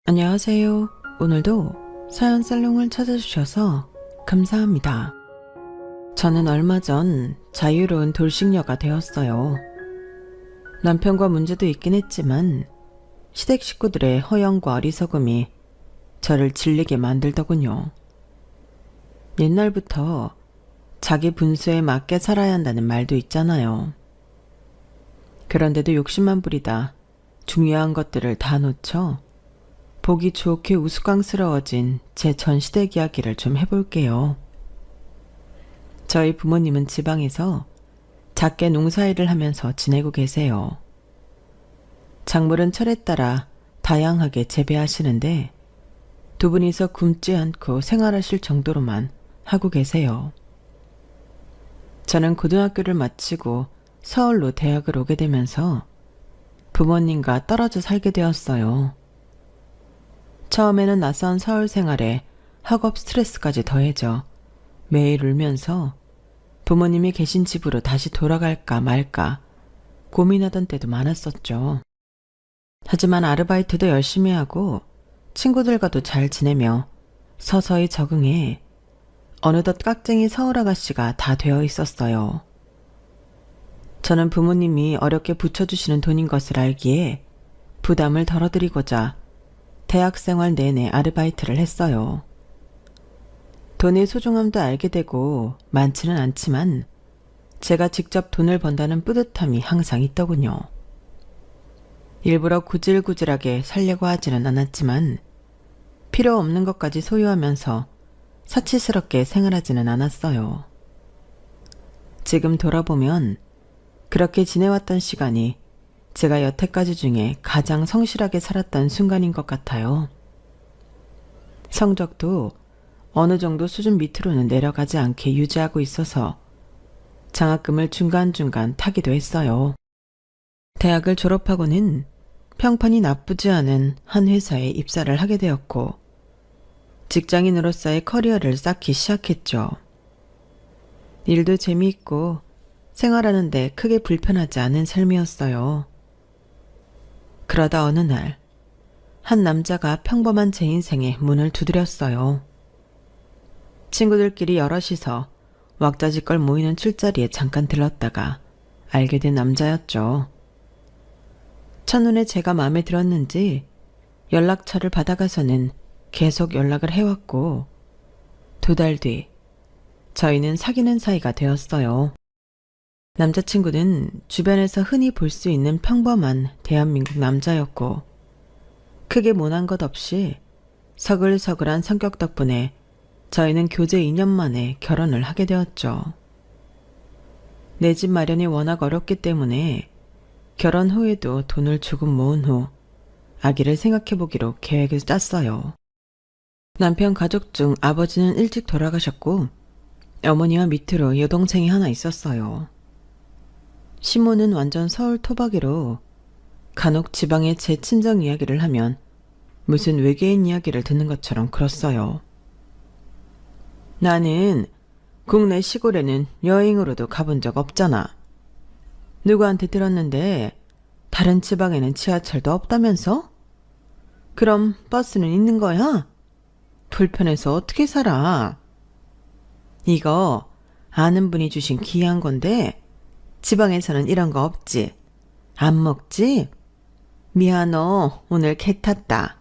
안녕하세요. 오늘도 사연 살롱을 찾아주셔서 감사합니다. 저는 얼마 전 자유로운 돌싱녀가 되었어요. 남편과 문제도 있긴 했지만 시댁 식구들의 허영과 어리석음이 저를 질리게 만들더군요. 옛날부터 자기 분수에 맞게 살아야 한다는 말도 있잖아요. 그런데도 욕심만 부리다 중요한 것들을 다 놓쳐 보기 좋게 우스꽝스러워진 제 전 시댁 이야기를 좀 해볼게요. 저희 부모님은 지방에서 작게 농사일을 하면서 지내고 계세요. 작물은 철에 따라 다양하게 재배하시는데 두 분이서 굶지 않고 생활하실 정도로만 하고 계세요. 저는 고등학교를 마치고 서울로 대학을 오게 되면서 부모님과 떨어져 살게 되었어요. 처음에는 낯선 서울 생활에 학업 스트레스까지 더해져 매일 울면서 부모님이 계신 집으로 다시 돌아갈까 말까 고민하던 때도 많았었죠. 하지만 아르바이트도 열심히 하고 친구들과도 잘 지내며 서서히 적응해 어느덧 깍쟁이 서울 아가씨가 다 되어 있었어요. 저는 부모님이 어렵게 붙여주시는 돈인 것을 알기에 부담을 덜어드리고자 대학생활 내내 아르바이트를 했어요. 돈의 소중함도 알게 되고 많지는 않지만 제가 직접 돈을 번다는 뿌듯함이 항상 있더군요. 일부러 구질구질하게 살려고 하지는 않았지만 필요 없는 것까지 소유하면서 사치스럽게 생활하지는 않았어요. 지금 돌아보면 그렇게 지내왔던 시간이 제가 여태까지 중에 가장 성실하게 살았던 순간인 것 같아요. 성적도 어느 정도 수준 밑으로는 내려가지 않게 유지하고 있어서 장학금을 중간중간 타기도 했어요. 대학을 졸업하고는 평판이 나쁘지 않은 한 회사에 입사를 하게 되었고 직장인으로서의 커리어를 쌓기 시작했죠. 일도 재미있고 생활하는데 크게 불편하지 않은 삶이었어요. 그러다 어느 날, 한 남자가 평범한 제 인생에 문을 두드렸어요. 친구들끼리 여럿이서 왁자지껄 모이는 술자리에 잠깐 들렀다가 알게 된 남자였죠. 첫눈에 제가 마음에 들었는지 연락처를 받아가서는 계속 연락을 해왔고 2달 뒤 저희는 사귀는 사이가 되었어요. 남자친구는 주변에서 흔히 볼 수 있는 평범한 대한민국 남자였고 크게 모난 것 없이 서글서글한 성격 덕분에 저희는 교제 2년 만에 결혼을 하게 되었죠. 내 집 마련이 워낙 어렵기 때문에 결혼 후에도 돈을 조금 모은 후 아기를 생각해보기로 계획을 짰어요. 남편 가족 중 아버지는 일찍 돌아가셨고 어머니와 밑으로 여동생이 하나 있었어요. 시모는 완전 서울 토박이로 간혹 지방의 제 친정 이야기를 하면 무슨 외계인 이야기를 듣는 것처럼 그렇어요. 나는 국내 시골에는 여행으로도 가본 적 없잖아. 누구한테 들었는데 다른 지방에는 지하철도 없다면서? 그럼 버스는 있는 거야? 불편해서 어떻게 살아? 이거 아는 분이 주신 귀한 건데 지방에서는 이런 거 없지? 안 먹지? 미안어, 오늘 개 탔다.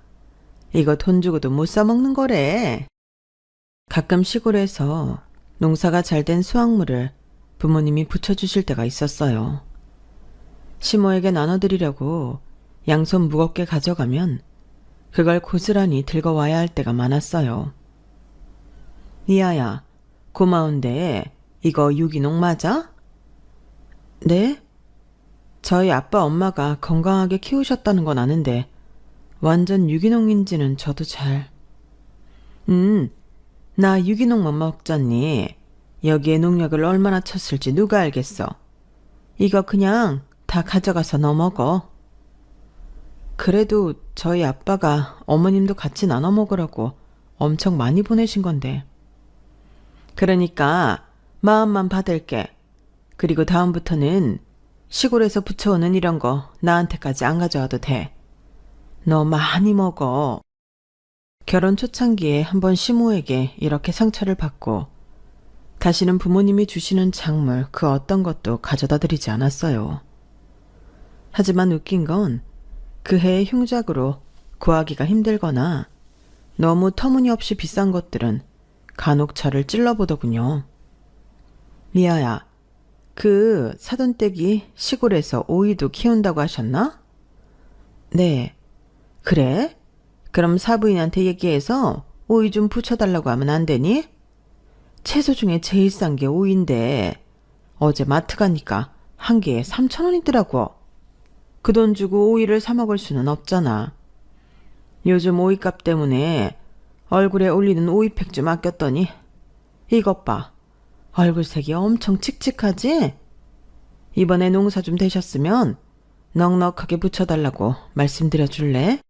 이거 돈 주고도 못 사 먹는 거래. 가끔 시골에서 농사가 잘 된 수확물을 부모님이 붙여주실 때가 있었어요. 시모에게 나눠드리려고 양손 무겁게 가져가면 그걸 고스란히 들고 와야 할 때가 많았어요. 이아야, 고마운데 이거 유기농 맞아? 네? 저희 아빠 엄마가 건강하게 키우셨다는 건 아는데 완전 유기농인지는 저도 잘... 나 유기농만 먹잖니. 여기에 농약을 얼마나 쳤을지 누가 알겠어. 이거 그냥 다 가져가서 너 먹어. 그래도 저희 아빠가 어머님도 같이 나눠 먹으라고 엄청 많이 보내신 건데. 그러니까 마음만 받을게. 그리고 다음부터는 시골에서 부쳐오는 이런 거 나한테까지 안 가져와도 돼. 너 많이 먹어. 결혼 초창기에 한번 시모에게 이렇게 상처를 받고 다시는 부모님이 주시는 작물 그 어떤 것도 가져다 드리지 않았어요. 하지만 웃긴 건 그 해의 흉작으로 구하기가 힘들거나 너무 터무니없이 비싼 것들은 간혹 저를 찔러보더군요. 미아야, 그 사돈댁이 시골에서 오이도 키운다고 하셨나? 네. 그래? 그럼 사부인한테 얘기해서 오이 좀 부쳐달라고 하면 안 되니? 채소 중에 제일 싼 게 오이인데 어제 마트 가니까 한 개에 3,000원이더라고. 그 돈 주고 오이를 사 먹을 수는 없잖아. 요즘 오이값 때문에 얼굴에 올리는 오이팩 좀 아꼈더니 이것 봐. 얼굴색이 엄청 칙칙하지? 이번에 농사 좀 되셨으면 넉넉하게 붙여달라고 말씀드려 줄래?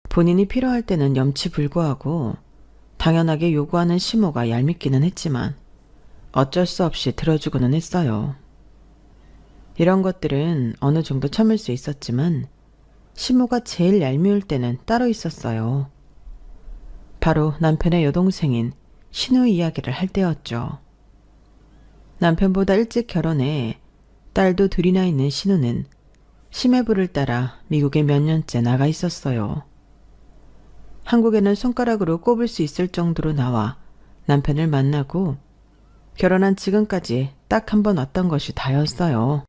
본인이 필요할 때는 염치불구하고 당연하게 요구하는 시모가 얄밉기는 했지만 어쩔 수 없이 들어주고는 했어요. 이런 것들은 어느 정도 참을 수 있었지만 시모가 제일 얄미울 때는 따로 있었어요. 바로 남편의 여동생인 신우 이야기를 할 때였죠. 남편보다 일찍 결혼해 딸도 둘이나 있는 신우는 시매부를 따라 미국에 몇 년째 나가 있었어요. 한국에는 손가락으로 꼽을 수 있을 정도로 나와 남편을 만나고 결혼한 지금까지 딱 한 번 왔던 것이 다였어요.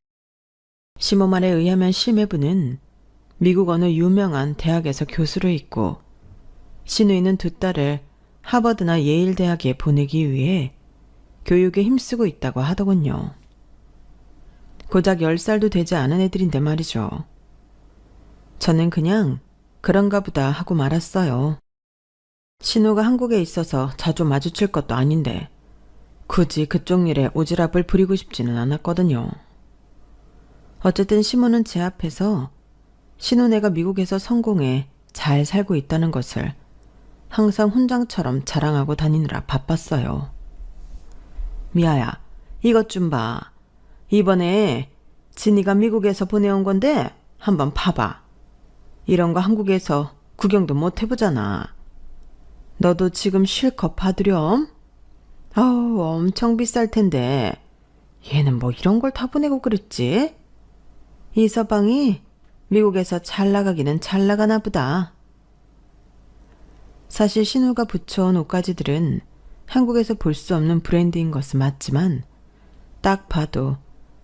시모 말에 의하면 시매부는 미국 어느 유명한 대학에서 교수를 있고 신우이는 두 딸을 하버드나 예일 대학에 보내기 위해 교육에 힘쓰고 있다고 하더군요. 고작 10살도 되지 않은 애들인데 말이죠. 저는 그냥 그런가 보다 하고 말았어요. 신우가 한국에 있어서 자주 마주칠 것도 아닌데 굳이 그쪽 일에 오지랖을 부리고 싶지는 않았거든요. 어쨌든 시모는 제 앞에서 신우네가 미국에서 성공해 잘 살고 있다는 것을 항상 훈장처럼 자랑하고 다니느라 바빴어요. 미아야, 이것 좀 봐. 이번에 진이가 미국에서 보내온 건데 한번 봐봐. 이런 거 한국에서 구경도 못 해보잖아. 너도 지금 실컷 봐두렴? 아우, 엄청 비쌀 텐데 얘는 뭐 이런 걸 다 보내고 그랬지? 이 서방이 미국에서 잘 나가기는 잘 나가나 보다. 사실 신우가 붙여온 옷가지들은 한국에서 볼 수 없는 브랜드인 것은 맞지만 딱 봐도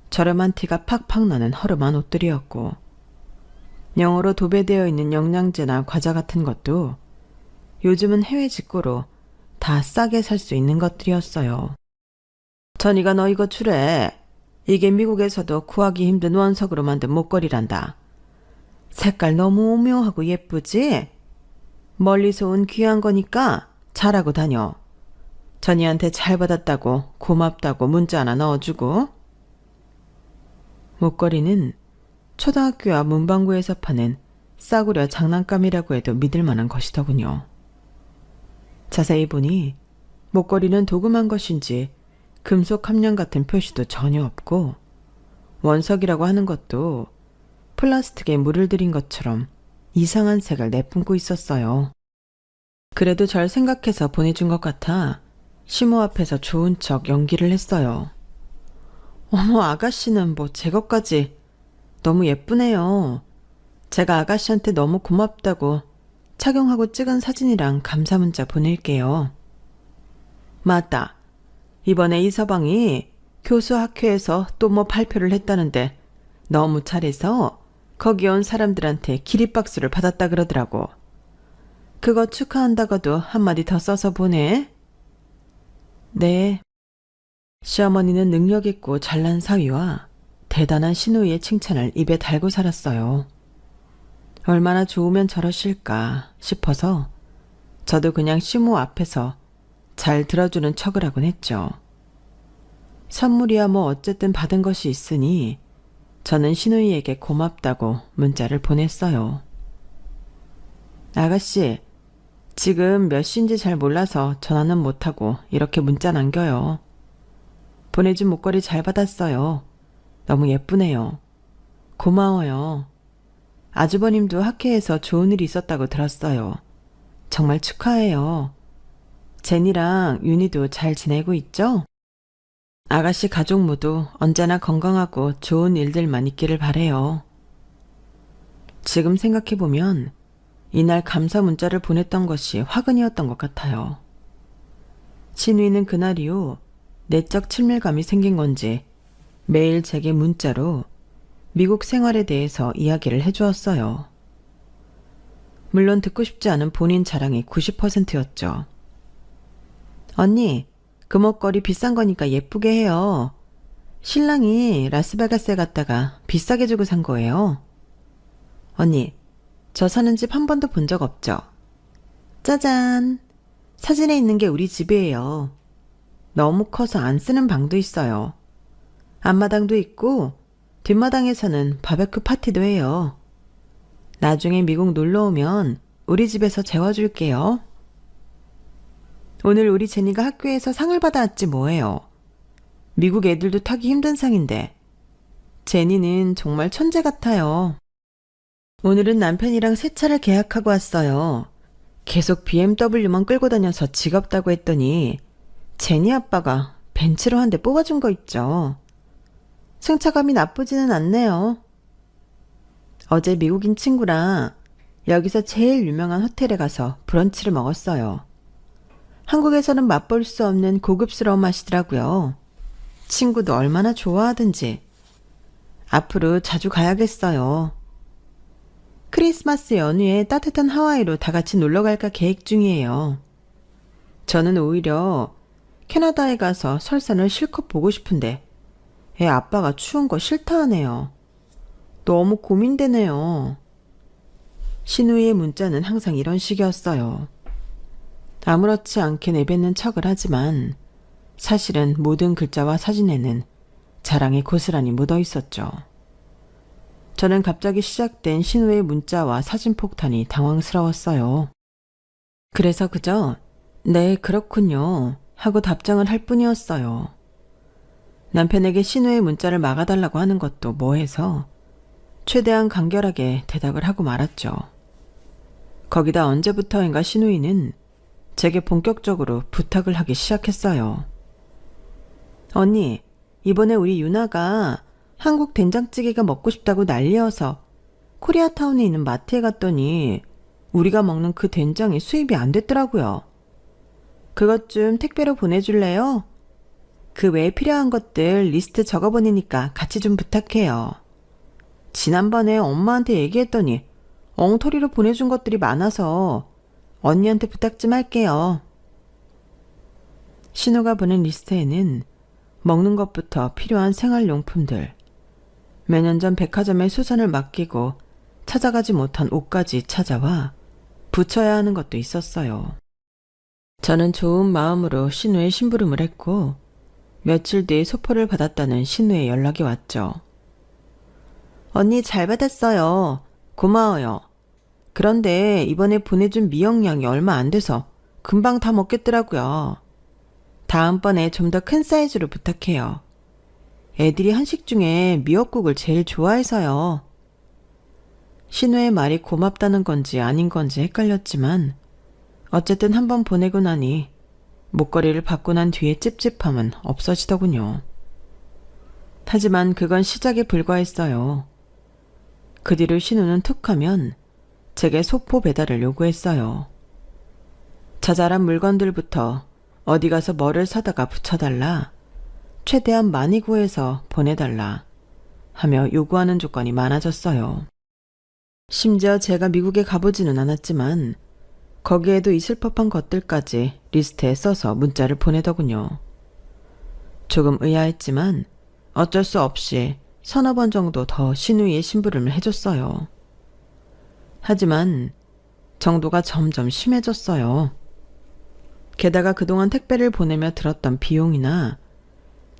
저렴한 티가 팍팍 나는 허름한 옷들이었고 영어로 도배되어 있는 영양제나 과자 같은 것도 요즘은 해외 직구로 다 싸게 살 수 있는 것들이었어요. 전이가 너 이거 주래. 이게 미국에서도 구하기 힘든 원석으로 만든 목걸이란다. 색깔 너무 오묘하고 예쁘지? 멀리서 온 귀한 거니까 잘하고 다녀. 전이한테 잘 받았다고 고맙다고 문자 하나 넣어주고. 목걸이는 초등학교 앞 문방구에서 파는 싸구려 장난감이라고 해도 믿을 만한 것이더군요. 자세히 보니 목걸이는 도금한 것인지 금속 함량 같은 표시도 전혀 없고 원석이라고 하는 것도 플라스틱에 물을 들인 것처럼 이상한 색을 내뿜고 있었어요. 그래도 절 생각해서 보내준 것 같아 시모 앞에서 좋은 척 연기를 했어요. 어머, 아가씨는 뭐 제 것까지 너무 예쁘네요. 제가 아가씨한테 너무 고맙다고 착용하고 찍은 사진이랑 감사 문자 보낼게요. 맞다. 이번에 이 서방이 교수 학회에서 또 뭐 발표를 했다는데 너무 잘해서 거기 온 사람들한테 기립박수를 받았다 그러더라고. 그거 축하한다고도 한마디 더 써서 보내. 네. 시어머니는 능력 있고 잘난 사위와 대단한 시누이의 칭찬을 입에 달고 살았어요. 얼마나 좋으면 저러실까 싶어서 저도 그냥 시모 앞에서 잘 들어주는 척을 하곤 했죠. 선물이야 뭐 어쨌든 받은 것이 있으니 저는 시누이에게 고맙다고 문자를 보냈어요. 아가씨, 지금 몇 시인지 잘 몰라서 전화는 못하고 이렇게 문자 남겨요. 보내준 목걸이 잘 받았어요. 너무 예쁘네요. 고마워요. 아주버님도 학회에서 좋은 일이 있었다고 들었어요. 정말 축하해요. 제니랑 윤희도 잘 지내고 있죠? 아가씨 가족 모두 언제나 건강하고 좋은 일들만 있기를 바래요. 지금 생각해보면 이날 감사 문자를 보냈던 것이 화근이었던 것 같아요. 신우이는 그날 이후 내적 친밀감이 생긴 건지 매일 제게 문자로 미국 생활에 대해서 이야기를 해주었어요. 물론 듣고 싶지 않은 본인 자랑이 90%였죠. 언니, 그 목걸이 비싼 거니까 예쁘게 해요. 신랑이 라스베가스에 갔다가 비싸게 주고 산 거예요. 언니, 저 사는 집 한 번도 본 적 없죠? 짜잔! 사진에 있는 게 우리 집이에요. 너무 커서 안 쓰는 방도 있어요. 앞마당도 있고 뒷마당에서는 바베큐 파티도 해요. 나중에 미국 놀러 오면 우리 집에서 재워줄게요. 오늘 우리 제니가 학교에서 상을 받아왔지 뭐예요. 미국 애들도 타기 힘든 상인데 제니는 정말 천재 같아요. 오늘은 남편이랑 새 차를 계약하고 왔어요. 계속 BMW만 끌고 다녀서 지겹다고 했더니 제니 아빠가 벤츠로 한 대 뽑아준 거 있죠. 승차감이 나쁘지는 않네요. 어제 미국인 친구랑 여기서 제일 유명한 호텔에 가서 브런치를 먹었어요. 한국에서는 맛볼 수 없는 고급스러운 맛이더라고요. 친구도 얼마나 좋아하든지. 앞으로 자주 가야겠어요. 크리스마스 연휴에 따뜻한 하와이로 다 같이 놀러 갈까 계획 중이에요. 저는 오히려 캐나다에 가서 설산을 실컷 보고 싶은데 애 아빠가 추운 거 싫다 하네요. 너무 고민되네요. 신우이의 문자는 항상 이런 식이었어요. 아무렇지 않게 내뱉는 척을 하지만 사실은 모든 글자와 사진에는 자랑이 고스란히 묻어 있었죠. 저는 갑자기 시작된 신우의 문자와 사진 폭탄이 당황스러웠어요. 그래서 그저 네, 그렇군요 하고 답장을 할 뿐이었어요. 남편에게 신우의 문자를 막아달라고 하는 것도 뭐해서 최대한 간결하게 대답을 하고 말았죠. 거기다 언제부터인가 신우이는 제게 본격적으로 부탁을 하기 시작했어요. 언니, 이번에 우리 유나가 한국 된장찌개가 먹고 싶다고 난리여서 코리아타운에 있는 마트에 갔더니 우리가 먹는 그 된장이 수입이 안 됐더라고요. 그것 좀 택배로 보내줄래요? 그 외에 필요한 것들 리스트 적어보내니까 같이 좀 부탁해요. 지난번에 엄마한테 얘기했더니 엉터리로 보내준 것들이 많아서 언니한테 부탁 좀 할게요. 신우가 보낸 리스트에는 먹는 것부터 필요한 생활용품들, 몇 년 전 백화점에 수선을 맡기고 찾아가지 못한 옷까지 찾아와 붙여야 하는 것도 있었어요. 저는 좋은 마음으로 신우의 심부름을 했고 며칠 뒤에 소포를 받았다는 신우의 연락이 왔죠. 언니 잘 받았어요. 고마워요. 그런데 이번에 보내준 미역량이 얼마 안 돼서 금방 다 먹겠더라고요. 다음번에 좀 더 큰 사이즈로 부탁해요. 애들이 한식 중에 미역국을 제일 좋아해서요. 신우의 말이 고맙다는 건지 아닌 건지 헷갈렸지만 어쨌든 한번 보내고 나니 목걸이를 받고 난 뒤에 찝찝함은 없어지더군요. 하지만 그건 시작에 불과했어요. 그 뒤로 신우는 툭하면 제게 소포 배달을 요구했어요. 자잘한 물건들부터 어디 가서 뭐를 사다가 붙여달라, 최대한 많이 구해서 보내달라 하며 요구하는 조건이 많아졌어요. 심지어 제가 미국에 가보지는 않았지만 거기에도 있을 법한 것들까지 리스트에 써서 문자를 보내더군요. 조금 의아했지만 어쩔 수 없이 서너 번 정도 더 신우이의 심부름을 해줬어요. 하지만 정도가 점점 심해졌어요. 게다가 그동안 택배를 보내며 들었던 비용이나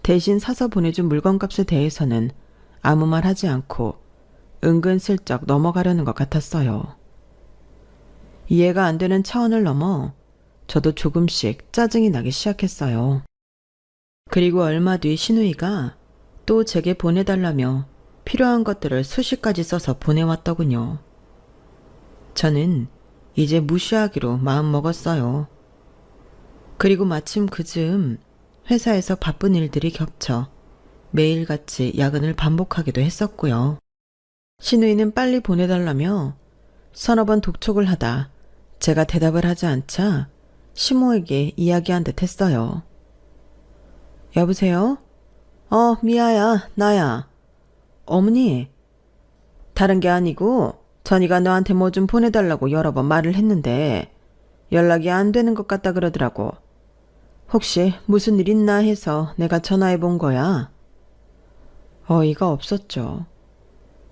대신 사서 보내준 물건값에 대해서는 아무 말 하지 않고 은근슬쩍 넘어가려는 것 같았어요. 이해가 안 되는 차원을 넘어 저도 조금씩 짜증이 나기 시작했어요. 그리고 얼마 뒤 신우이가 또 제게 보내달라며 필요한 것들을 수십 가지 써서 보내왔더군요. 저는 이제 무시하기로 마음먹었어요. 그리고 마침 그즈음 회사에서 바쁜 일들이 겹쳐 매일같이 야근을 반복하기도 했었고요. 신우이는 빨리 보내달라며 서너 번 독촉을 하다 제가 대답을 하지 않자 시모에게 이야기한 듯 했어요. 여보세요? 미아야, 나야. 어머니, 다른 게 아니고 전이가 너한테 뭐 좀 보내달라고 여러 번 말을 했는데 연락이 안 되는 것 같다 그러더라고. 혹시 무슨 일 있나 해서 내가 전화해 본 거야. 어이가 없었죠.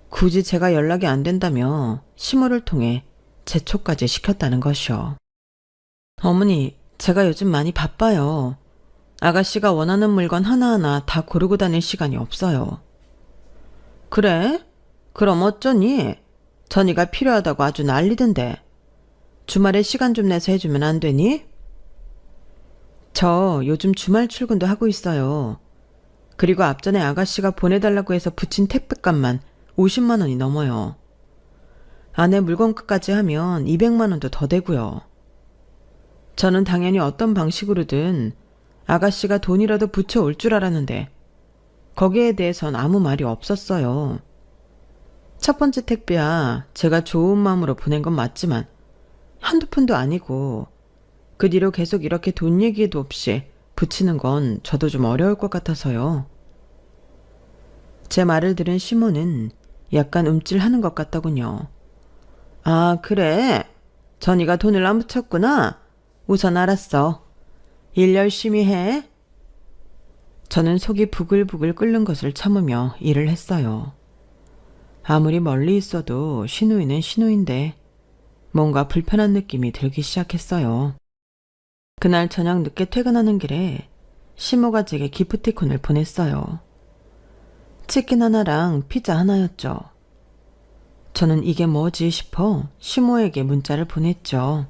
굳이 제가 연락이 안 된다며 시모를 통해 재촉까지 시켰다는 것이요. 어머니, 제가 요즘 많이 바빠요. 아가씨가 원하는 물건 하나하나 다 고르고 다닐 시간이 없어요. 그래? 그럼 어쩌니? 전이가 필요하다고 아주 난리던데. 주말에 시간 좀 내서 해주면 안 되니? 저 요즘 주말 출근도 하고 있어요. 그리고 앞전에 아가씨가 보내달라고 해서 붙인 택배값만 50만 원이 넘어요. 아내 물건값까지 하면 200만 원도 더 되고요. 저는 당연히 어떤 방식으로든 아가씨가 돈이라도 붙여올 줄 알았는데 거기에 대해선 아무 말이 없었어요. 첫 번째 택배야 제가 좋은 마음으로 보낸 건 맞지만 한두 푼도 아니고 그 뒤로 계속 이렇게 돈 얘기도 없이 붙이는 건 저도 좀 어려울 것 같아서요. 제 말을 들은 시모는 약간 움찔하는 것 같더군요. 아, 그래? 전이가 돈을 안 붙였구나. 우선 알았어. 일 열심히 해. 저는 속이 부글부글 끓는 것을 참으며 일을 했어요. 아무리 멀리 있어도 신우이는 신우인데 뭔가 불편한 느낌이 들기 시작했어요. 그날 저녁 늦게 퇴근하는 길에 시모가 제게 기프티콘을 보냈어요. 치킨 하나랑 피자 하나였죠. 저는 이게 뭐지 싶어 시모에게 문자를 보냈죠.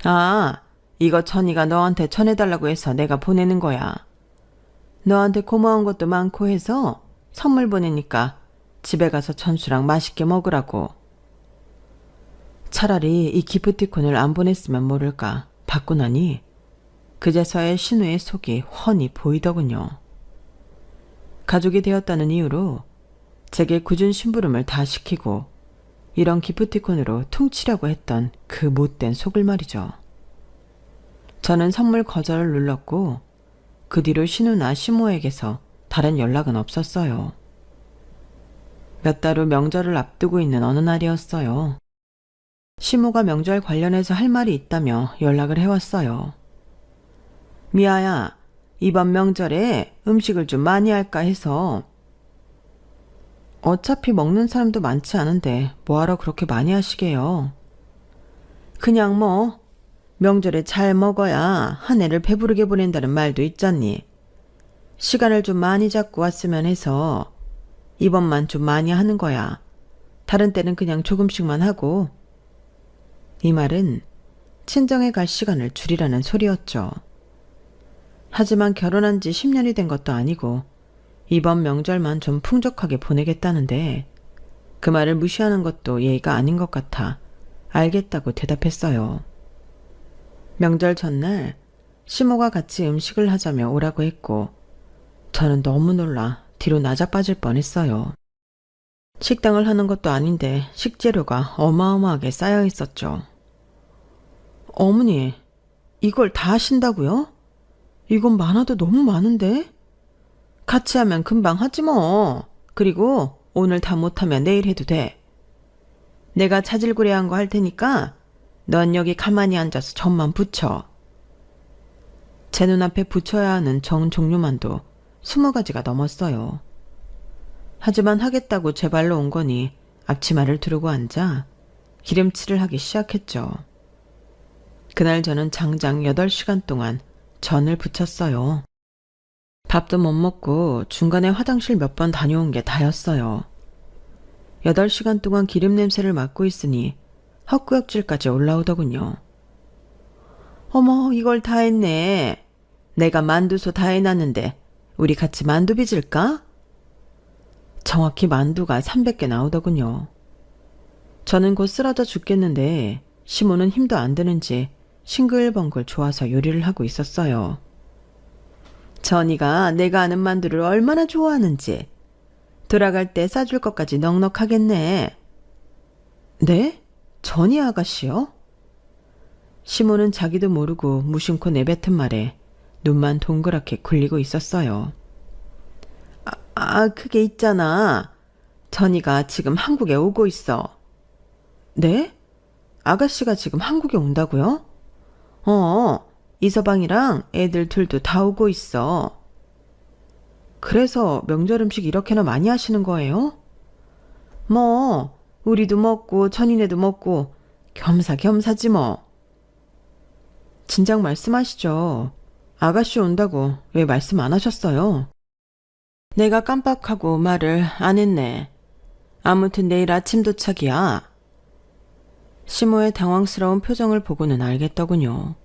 아, 이거 천이가 너한테 전해달라고 해서 내가 보내는 거야. 너한테 고마운 것도 많고 해서 선물 보내니까 집에 가서 천수랑 맛있게 먹으라고. 차라리 이 기프티콘을 안 보냈으면 모를까 받고 나니 그제서야 신우의 속이 훤히 보이더군요. 가족이 되었다는 이유로 제게 굳은 심부름을 다 시키고 이런 기프티콘으로 퉁치려고 했던 그 못된 속을 말이죠. 저는 선물 거절을 눌렀고 그 뒤로 신우나 시모에게서 다른 연락은 없었어요. 몇 달 후 명절을 앞두고 있는 어느 날이었어요. 시모가 명절 관련해서 할 말이 있다며 연락을 해왔어요. 미아야, 이번 명절에 음식을 좀 많이 할까 해서. 어차피 먹는 사람도 많지 않은데 뭐하러 그렇게 많이 하시게요. 그냥 뭐 명절에 잘 먹어야 한 해를 배부르게 보낸다는 말도 있잖니. 시간을 좀 많이 잡고 왔으면 해서 이번만 좀 많이 하는 거야. 다른 때는 그냥 조금씩만 하고. 이 말은 친정에 갈 시간을 줄이라는 소리였죠. 하지만 결혼한 지 10년이 된 것도 아니고 이번 명절만 좀 풍족하게 보내겠다는데 그 말을 무시하는 것도 예의가 아닌 것 같아 알겠다고 대답했어요. 명절 전날 시모가 같이 음식을 하자며 오라고 했고 저는 너무 놀라 뒤로 나자빠질 뻔했어요. 식당을 하는 것도 아닌데 식재료가 어마어마하게 쌓여 있었죠. 어머니, 이걸 다 하신다고요? 이건 많아도 너무 많은데? 같이 하면 금방 하지 뭐. 그리고 오늘 다 못하면 내일 해도 돼. 내가 자질구레한 거 할 테니까 넌 여기 가만히 앉아서 전만 붙여. 제 눈앞에 붙여야 하는 전 종류만도 20가지가 넘었어요. 하지만 하겠다고 제 발로 온 거니 앞치마를 두르고 앉아 기름칠을 하기 시작했죠. 그날 저는 장장 8시간 동안 전을 부쳤어요. 밥도 못 먹고 중간에 화장실 몇 번 다녀온 게 다였어요. 8시간 동안 기름 냄새를 맡고 있으니 헛구역질까지 올라오더군요. 어머, 이걸 다 했네. 내가 만두소 다 해놨는데 우리 같이 만두 빚을까? 정확히 만두가 300개 나오더군요. 저는 곧 쓰러져 죽겠는데 시모는 힘도 안 드는지 싱글벙글 좋아서 요리를 하고 있었어요. 전이가 내가 아는 만두를 얼마나 좋아하는지 돌아갈 때 싸줄 것까지 넉넉하겠네. 네? 전이 아가씨요? 시모는 자기도 모르고 무심코 내뱉은 말에 눈만 동그랗게 굴리고 있었어요. 그게 있잖아. 전이가 지금 한국에 오고 있어. 네? 아가씨가 지금 한국에 온다고요? 이서방이랑 애들 둘도 다 오고 있어. 그래서 명절 음식 이렇게나 많이 하시는 거예요? 뭐, 우리도 먹고 천이네도 먹고 겸사겸사지 뭐. 진작 말씀하시죠. 아가씨 온다고 왜 말씀 안 하셨어요? 내가 깜빡하고 말을 안 했네. 아무튼 내일 아침 도착이야. 시모의 당황스러운 표정을 보고는 알겠더군요.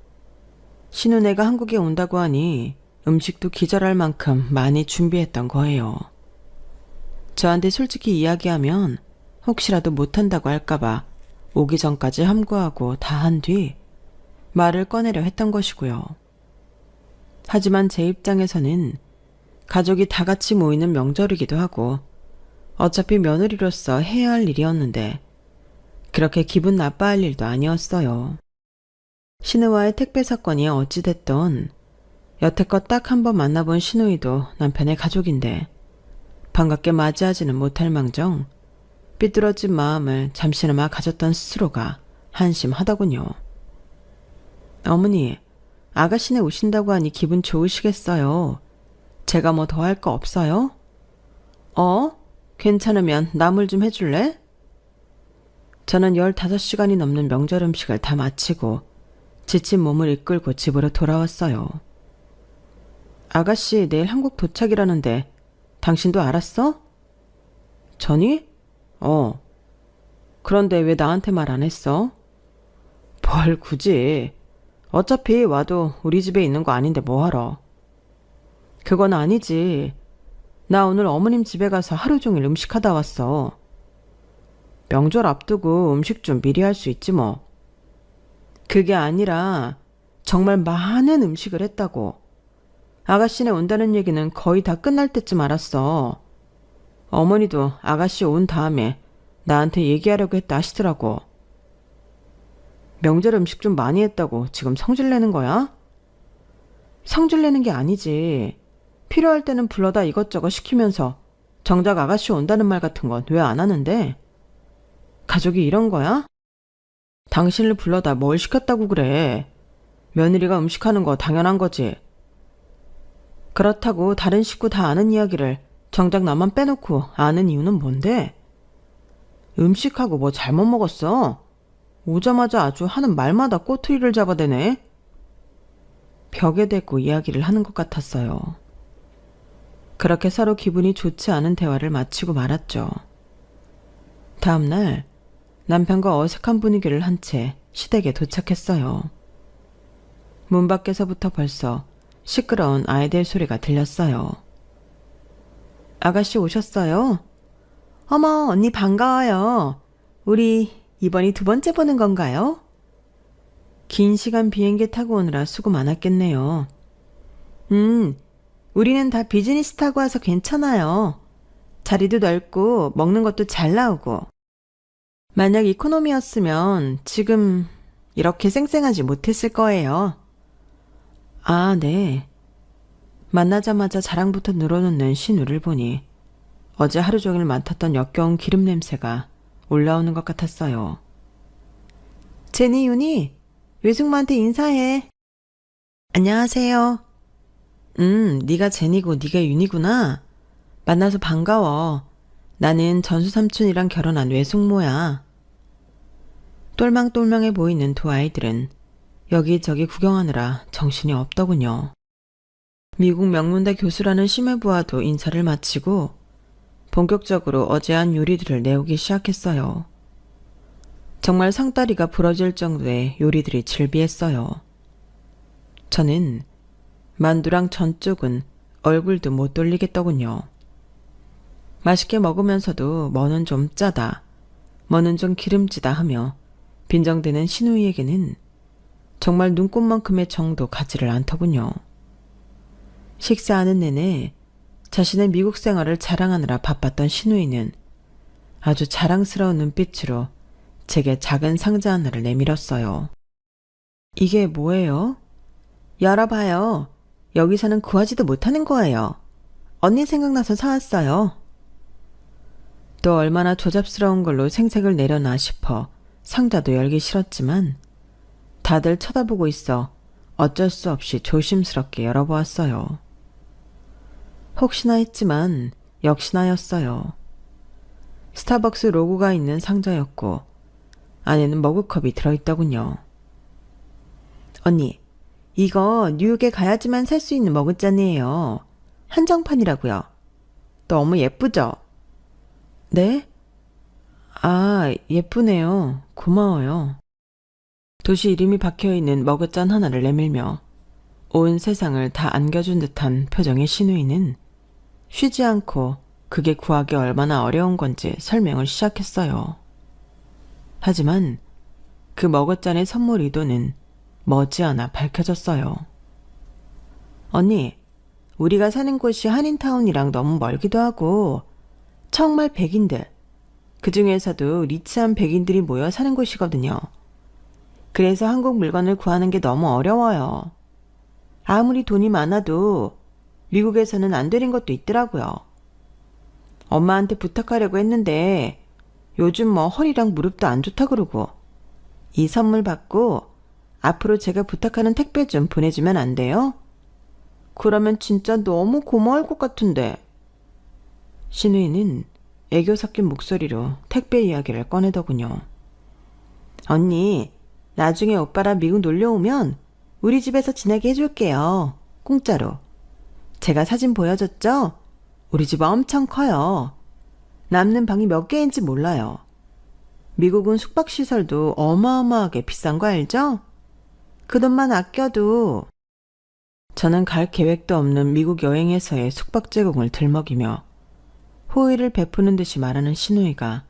신우네가 한국에 온다고 하니 음식도 기절할 만큼 많이 준비했던 거예요. 저한테 솔직히 이야기하면 혹시라도 못한다고 할까봐 오기 전까지 함구하고 다 한 뒤 말을 꺼내려 했던 것이고요. 하지만 제 입장에서는 가족이 다 같이 모이는 명절이기도 하고 어차피 며느리로서 해야 할 일이었는데 그렇게 기분 나빠할 일도 아니었어요. 신우와의 택배 사건이 어찌됐던 여태껏 딱 한 번 만나본 신우이도 남편의 가족인데 반갑게 맞이하지는 못할 망정 삐뚤어진 마음을 잠시나마 가졌던 스스로가 한심하더군요. 어머니, 아가씨네 오신다고 하니 기분 좋으시겠어요. 제가 뭐 더 할 거 없어요? 괜찮으면 나물 좀 해줄래? 저는 15시간이 넘는 명절 음식을 다 마치고 지친 몸을 이끌고 집으로 돌아왔어요. 아가씨 내일 한국 도착이라는데 당신도 알았어? 전이? 그런데 왜 나한테 말 안 했어? 뭘 굳이. 어차피 와도 우리 집에 있는 거 아닌데 뭐하러. 그건 아니지. 나 오늘 어머님 집에 가서 하루 종일 음식하다 왔어. 명절 앞두고 음식 좀 미리 할 수 있지 뭐. 그게 아니라 정말 많은 음식을 했다고. 아가씨네 온다는 얘기는 거의 다 끝날 때쯤 알았어. 어머니도 아가씨 온 다음에 나한테 얘기하려고 했다 하시더라고. 명절 음식 좀 많이 했다고 지금 성질내는 거야? 성질내는 게 아니지. 필요할 때는 불러다 이것저것 시키면서 정작 아가씨 온다는 말 같은 건 왜 안 하는데? 가족이 이런 거야? 당신을 불러다 뭘 시켰다고 그래. 며느리가 음식하는 거 당연한 거지. 그렇다고 다른 식구 다 아는 이야기를 정작 나만 빼놓고 아는 이유는 뭔데? 음식하고 뭐 잘못 먹었어? 오자마자 아주 하는 말마다 꼬투리를 잡아대네. 벽에 대고 이야기를 하는 것 같았어요. 그렇게 서로 기분이 좋지 않은 대화를 마치고 말았죠. 다음 날 남편과 어색한 분위기를 한 채 시댁에 도착했어요. 문 밖에서부터 벌써 시끄러운 아이들 소리가 들렸어요. 아가씨 오셨어요? 어머, 언니 반가워요. 우리 이번이 2번째 보는 건가요? 긴 시간 비행기 타고 오느라 수고 많았겠네요. 우리는 다 비즈니스 타고 와서 괜찮아요. 자리도 넓고 먹는 것도 잘 나오고. 만약 이코노미였으면 지금 이렇게 쌩쌩하지 못했을 거예요. 아, 네. 만나자마자 자랑부터 늘어놓는 신우를 보니 어제 하루 종일 맡았던 역겨운 기름 냄새가 올라오는 것 같았어요. 제니, 윤이, 외숙모한테 인사해. 안녕하세요. 네가 제니고 네가 윤이구나. 만나서 반가워. 나는 전수삼촌이랑 결혼한 외숙모야. 똘망똘망해 보이는 두 아이들은 여기저기 구경하느라 정신이 없더군요. 미국 명문대 교수라는 심해부와도 인사를 마치고 본격적으로 어제 한 요리들을 내오기 시작했어요. 정말 상다리가 부러질 정도의 요리들이 즐비했어요. 저는 만두랑 전 쪽은 얼굴도 못 돌리겠더군요. 맛있게 먹으면서도 뭐는 좀 짜다, 뭐는 좀 기름지다 하며 빈정대는 신우이에게는 정말 눈꽃만큼의 정도 가지를 않더군요. 식사하는 내내 자신의 미국 생활을 자랑하느라 바빴던 신우이는 아주 자랑스러운 눈빛으로 제게 작은 상자 하나를 내밀었어요. 이게 뭐예요? 열어봐요. 여기서는 구하지도 못하는 거예요. 언니 생각나서 사왔어요. 또 얼마나 조잡스러운 걸로 생색을 내려나 싶어 상자도 열기 싫었지만 다들 쳐다보고 있어 어쩔 수 없이 조심스럽게 열어보았어요. 혹시나 했지만 역시나였어요. 스타벅스 로고가 있는 상자였고 안에는 머그컵이 들어있더군요. 언니, 이거 뉴욕에 가야지만 살 수 있는 머그잔이에요. 한정판이라고요. 너무 예쁘죠? 네? 아, 예쁘네요. 고마워요. 도시 이름이 박혀있는 머그잔 하나를 내밀며 온 세상을 다 안겨준 듯한 표정의 신우이는 쉬지 않고 그게 구하기 얼마나 어려운 건지 설명을 시작했어요. 하지만 그 머그잔의 선물 의도는 머지않아 밝혀졌어요. 언니, 우리가 사는 곳이 한인타운이랑 너무 멀기도 하고 정말 백인들, 그 중에서도 리치한 백인들이 모여 사는 곳이거든요. 그래서 한국 물건을 구하는 게 너무 어려워요. 아무리 돈이 많아도 미국에서는 안 되는 것도 있더라고요. 엄마한테 부탁하려고 했는데 요즘 뭐 허리랑 무릎도 안 좋다 그러고 이 선물 받고 앞으로 제가 부탁하는 택배 좀 보내주면 안 돼요? 그러면 진짜 너무 고마울 것 같은데. 신우이는 애교 섞인 목소리로 택배 이야기를 꺼내더군요. 언니, 나중에 오빠랑 미국 놀러 오면 우리 집에서 지내게 해줄게요. 공짜로. 제가 사진 보여줬죠? 우리 집 엄청 커요. 남는 방이 몇 개인지 몰라요. 미국은 숙박시설도 어마어마하게 비싼 거 알죠? 그 돈만 아껴도. 저는 갈 계획도 없는 미국 여행에서의 숙박 제공을 들먹이며 호의를 베푸는 듯이 말하는 신우이가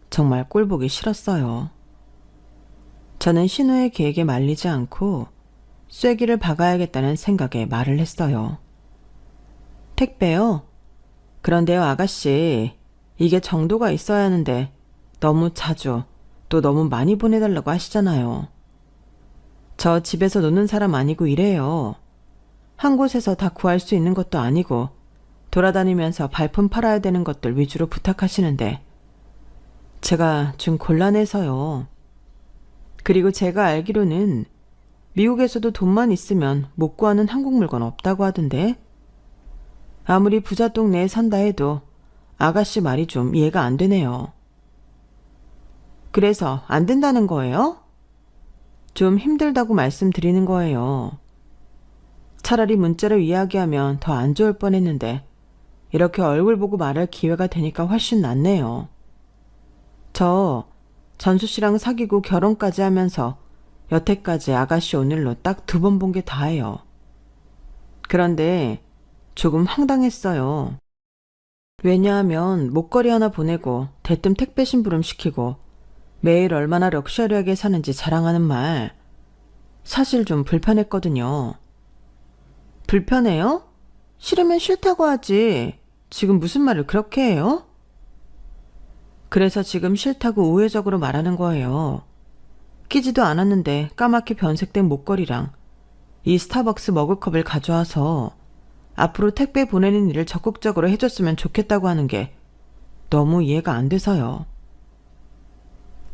정말 꼴보기 싫었어요. 저는 신우의 계획에 말리지 않고 쐐기를 박아야겠다는 생각에 말을 했어요. 택배요? 그런데요, 아가씨. 이게 정도가 있어야 하는데 너무 자주 또 너무 많이 보내달라고 하시잖아요. 저 집에서 노는 사람 아니고 이래요. 한 곳에서 다 구할 수 있는 것도 아니고 돌아다니면서 발품 팔아야 되는 것들 위주로 부탁하시는데 제가 좀 곤란해서요. 그리고 제가 알기로는 미국에서도 돈만 있으면 못 구하는 한국 물건 없다고 하던데 아무리 부자 동네에 산다 해도 아가씨 말이 좀 이해가 안 되네요. 그래서 안 된다는 거예요? 좀 힘들다고 말씀드리는 거예요. 차라리 문자로 이야기하면 더 안 좋을 뻔했는데 이렇게 얼굴 보고 말할 기회가 되니까 훨씬 낫네요. 저 전수 씨랑 사귀고 결혼까지 하면서 여태까지 아가씨 오늘로 딱 2번 본 게 다예요. 그런데 조금 황당했어요. 왜냐하면 목걸이 하나 보내고 대뜸 택배 심부름 시키고 매일 얼마나 럭셔리하게 사는지 자랑하는 말 사실 좀 불편했거든요. 불편해요? 싫으면 싫다고 하지. 지금 무슨 말을 그렇게 해요? 그래서 지금 싫다고 우회적으로 말하는 거예요. 끼지도 않았는데 까맣게 변색된 목걸이랑 이 스타벅스 머그컵을 가져와서 앞으로 택배 보내는 일을 적극적으로 해줬으면 좋겠다고 하는 게 너무 이해가 안 돼서요.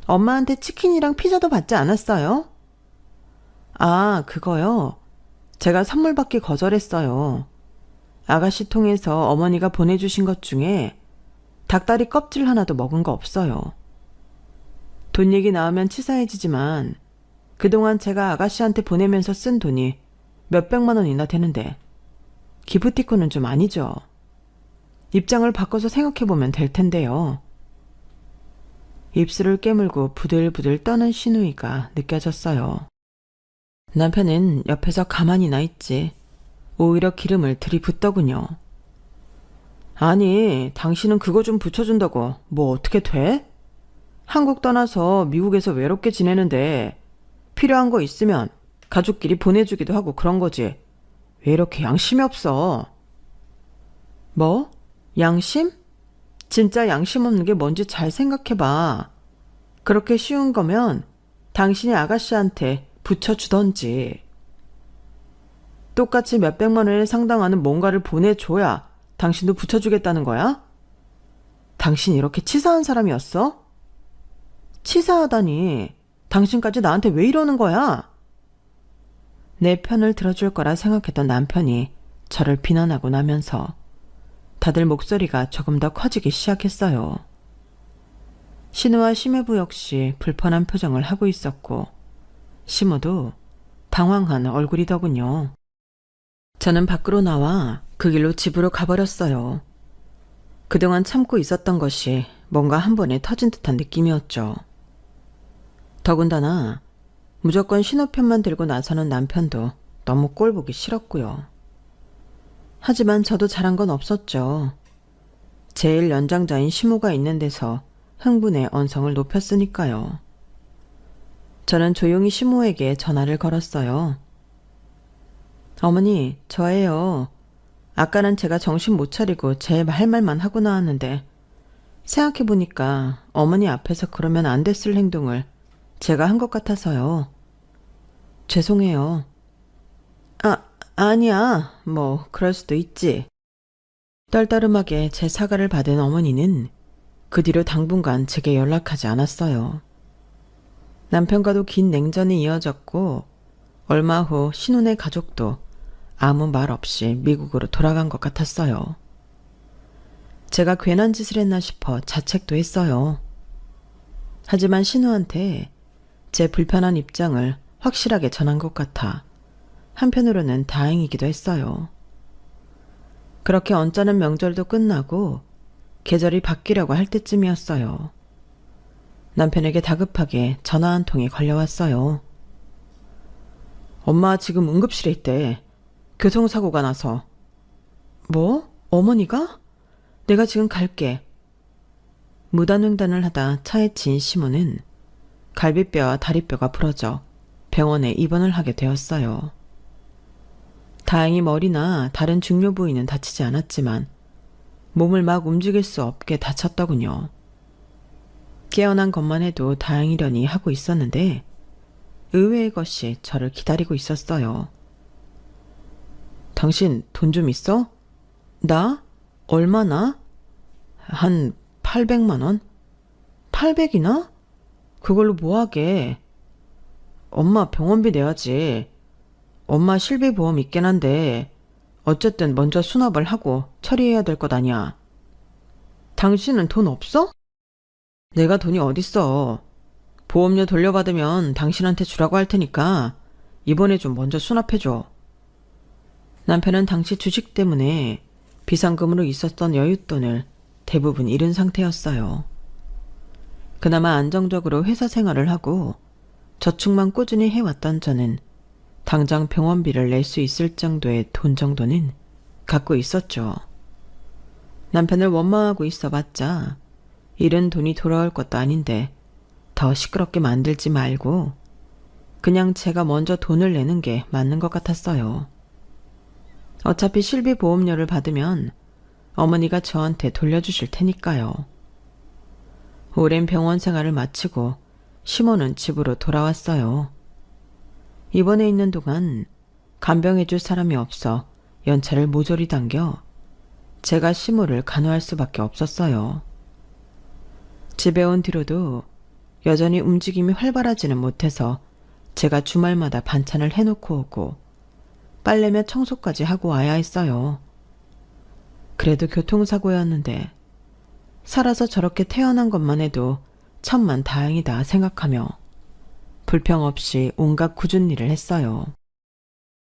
엄마한테 치킨이랑 피자도 받지 않았어요? 아, 그거요? 제가 선물 받기 거절했어요. 아가씨 통해서 어머니가 보내주신 것 중에 닭다리 껍질 하나도 먹은 거 없어요. 돈 얘기 나오면 치사해지지만 그동안 제가 아가씨한테 보내면서 쓴 돈이 몇백만 원이나 되는데 기프티콘은 좀 아니죠. 입장을 바꿔서 생각해보면 될 텐데요. 입술을 깨물고 부들부들 떠는 신우이가 느껴졌어요. 남편은 옆에서 가만히 나 있지 오히려 기름을 들이붓더군요. 아니, 당신은 그거 좀 붙여준다고 뭐 어떻게 돼? 한국 떠나서 미국에서 외롭게 지내는데 필요한 거 있으면 가족끼리 보내주기도 하고 그런 거지. 왜 이렇게 양심이 없어? 뭐? 양심? 진짜 양심 없는 게 뭔지 잘 생각해봐. 그렇게 쉬운 거면 당신이 아가씨한테 붙여주던지. 똑같이 몇백만 원에 상당하는 뭔가를 보내줘야 당신도 붙여주겠다는 거야? 당신 이렇게 치사한 사람이었어? 치사하다니. 당신까지 나한테 왜 이러는 거야? 내 편을 들어줄 거라 생각했던 남편이 저를 비난하고 나면서 다들 목소리가 조금 더 커지기 시작했어요. 신우와 심해부 역시 불편한 표정을 하고 있었고 심호도 당황한 얼굴이더군요. 저는 밖으로 나와 그 길로 집으로 가버렸어요. 그동안 참고 있었던 것이 뭔가 한 번에 터진 듯한 느낌이었죠. 더군다나 무조건 신호 편만 들고 나서는 남편도 너무 꼴보기 싫었고요. 하지만 저도 잘한 건 없었죠. 제일 연장자인 시모가 있는 데서 흥분의 언성을 높였으니까요. 저는 조용히 시모에게 전화를 걸었어요. 어머니, 저예요. 아까는 제가 정신 못 차리고 제 할 말만 하고 나왔는데 생각해보니까 어머니 앞에서 그러면 안 됐을 행동을 제가 한 것 같아서요. 죄송해요. 아니야. 뭐 그럴 수도 있지. 떨떠름하게 제 사과를 받은 어머니는 그 뒤로 당분간 제게 연락하지 않았어요. 남편과도 긴 냉전이 이어졌고 얼마 후 신혼의 가족도 아무 말 없이 미국으로 돌아간 것 같았어요. 제가 괜한 짓을 했나 싶어 자책도 했어요. 하지만 신우한테 제 불편한 입장을 확실하게 전한 것 같아 한편으로는 다행이기도 했어요. 그렇게 언짢은 명절도 끝나고 계절이 바뀌려고 할 때쯤이었어요. 남편에게 다급하게 전화 한 통이 걸려왔어요. 엄마 지금 응급실에 있대. 교통사고가 나서. 뭐? 어머니가? 내가 지금 갈게. 무단횡단을 하다 차에 친 시모는 갈비뼈와 다리뼈가 부러져 병원에 입원을 하게 되었어요. 다행히 머리나 다른 중요 부위는 다치지 않았지만 몸을 막 움직일 수 없게 다쳤더군요. 깨어난 것만 해도 다행이려니 하고 있었는데 의외의 것이 저를 기다리고 있었어요. 당신 돈 좀 있어? 나? 얼마나? 한 800만 원? 800이나? 그걸로 뭐하게? 엄마 병원비 내야지. 엄마 실비보험 있긴 한데 어쨌든 먼저 수납을 하고 처리해야 될 것 아니야. 당신은 돈 없어? 내가 돈이 어딨어. 보험료 돌려받으면 당신한테 주라고 할 테니까 이번에 좀 먼저 수납해줘. 남편은 당시 주식 때문에 비상금으로 있었던 여윳돈을 대부분 잃은 상태였어요. 그나마 안정적으로 회사 생활을 하고 저축만 꾸준히 해왔던 저는 당장 병원비를 낼 수 있을 정도의 돈 정도는 갖고 있었죠. 남편을 원망하고 있어봤자 잃은 돈이 돌아올 것도 아닌데 더 시끄럽게 만들지 말고 그냥 제가 먼저 돈을 내는 게 맞는 것 같았어요. 어차피 실비보험료를 받으면 어머니가 저한테 돌려주실 테니까요. 오랜 병원 생활을 마치고 시모는 집으로 돌아왔어요. 입원해 있는 동안 간병해줄 사람이 없어 연차를 모조리 당겨 제가 시모를 간호할 수밖에 없었어요. 집에 온 뒤로도 여전히 움직임이 활발하지는 못해서 제가 주말마다 반찬을 해놓고 오고 빨래며 청소까지 하고 와야 했어요. 그래도 교통사고였는데 살아서 저렇게 태어난 것만 해도 천만 다행이다 생각하며 불평 없이 온갖 굳은 일을 했어요.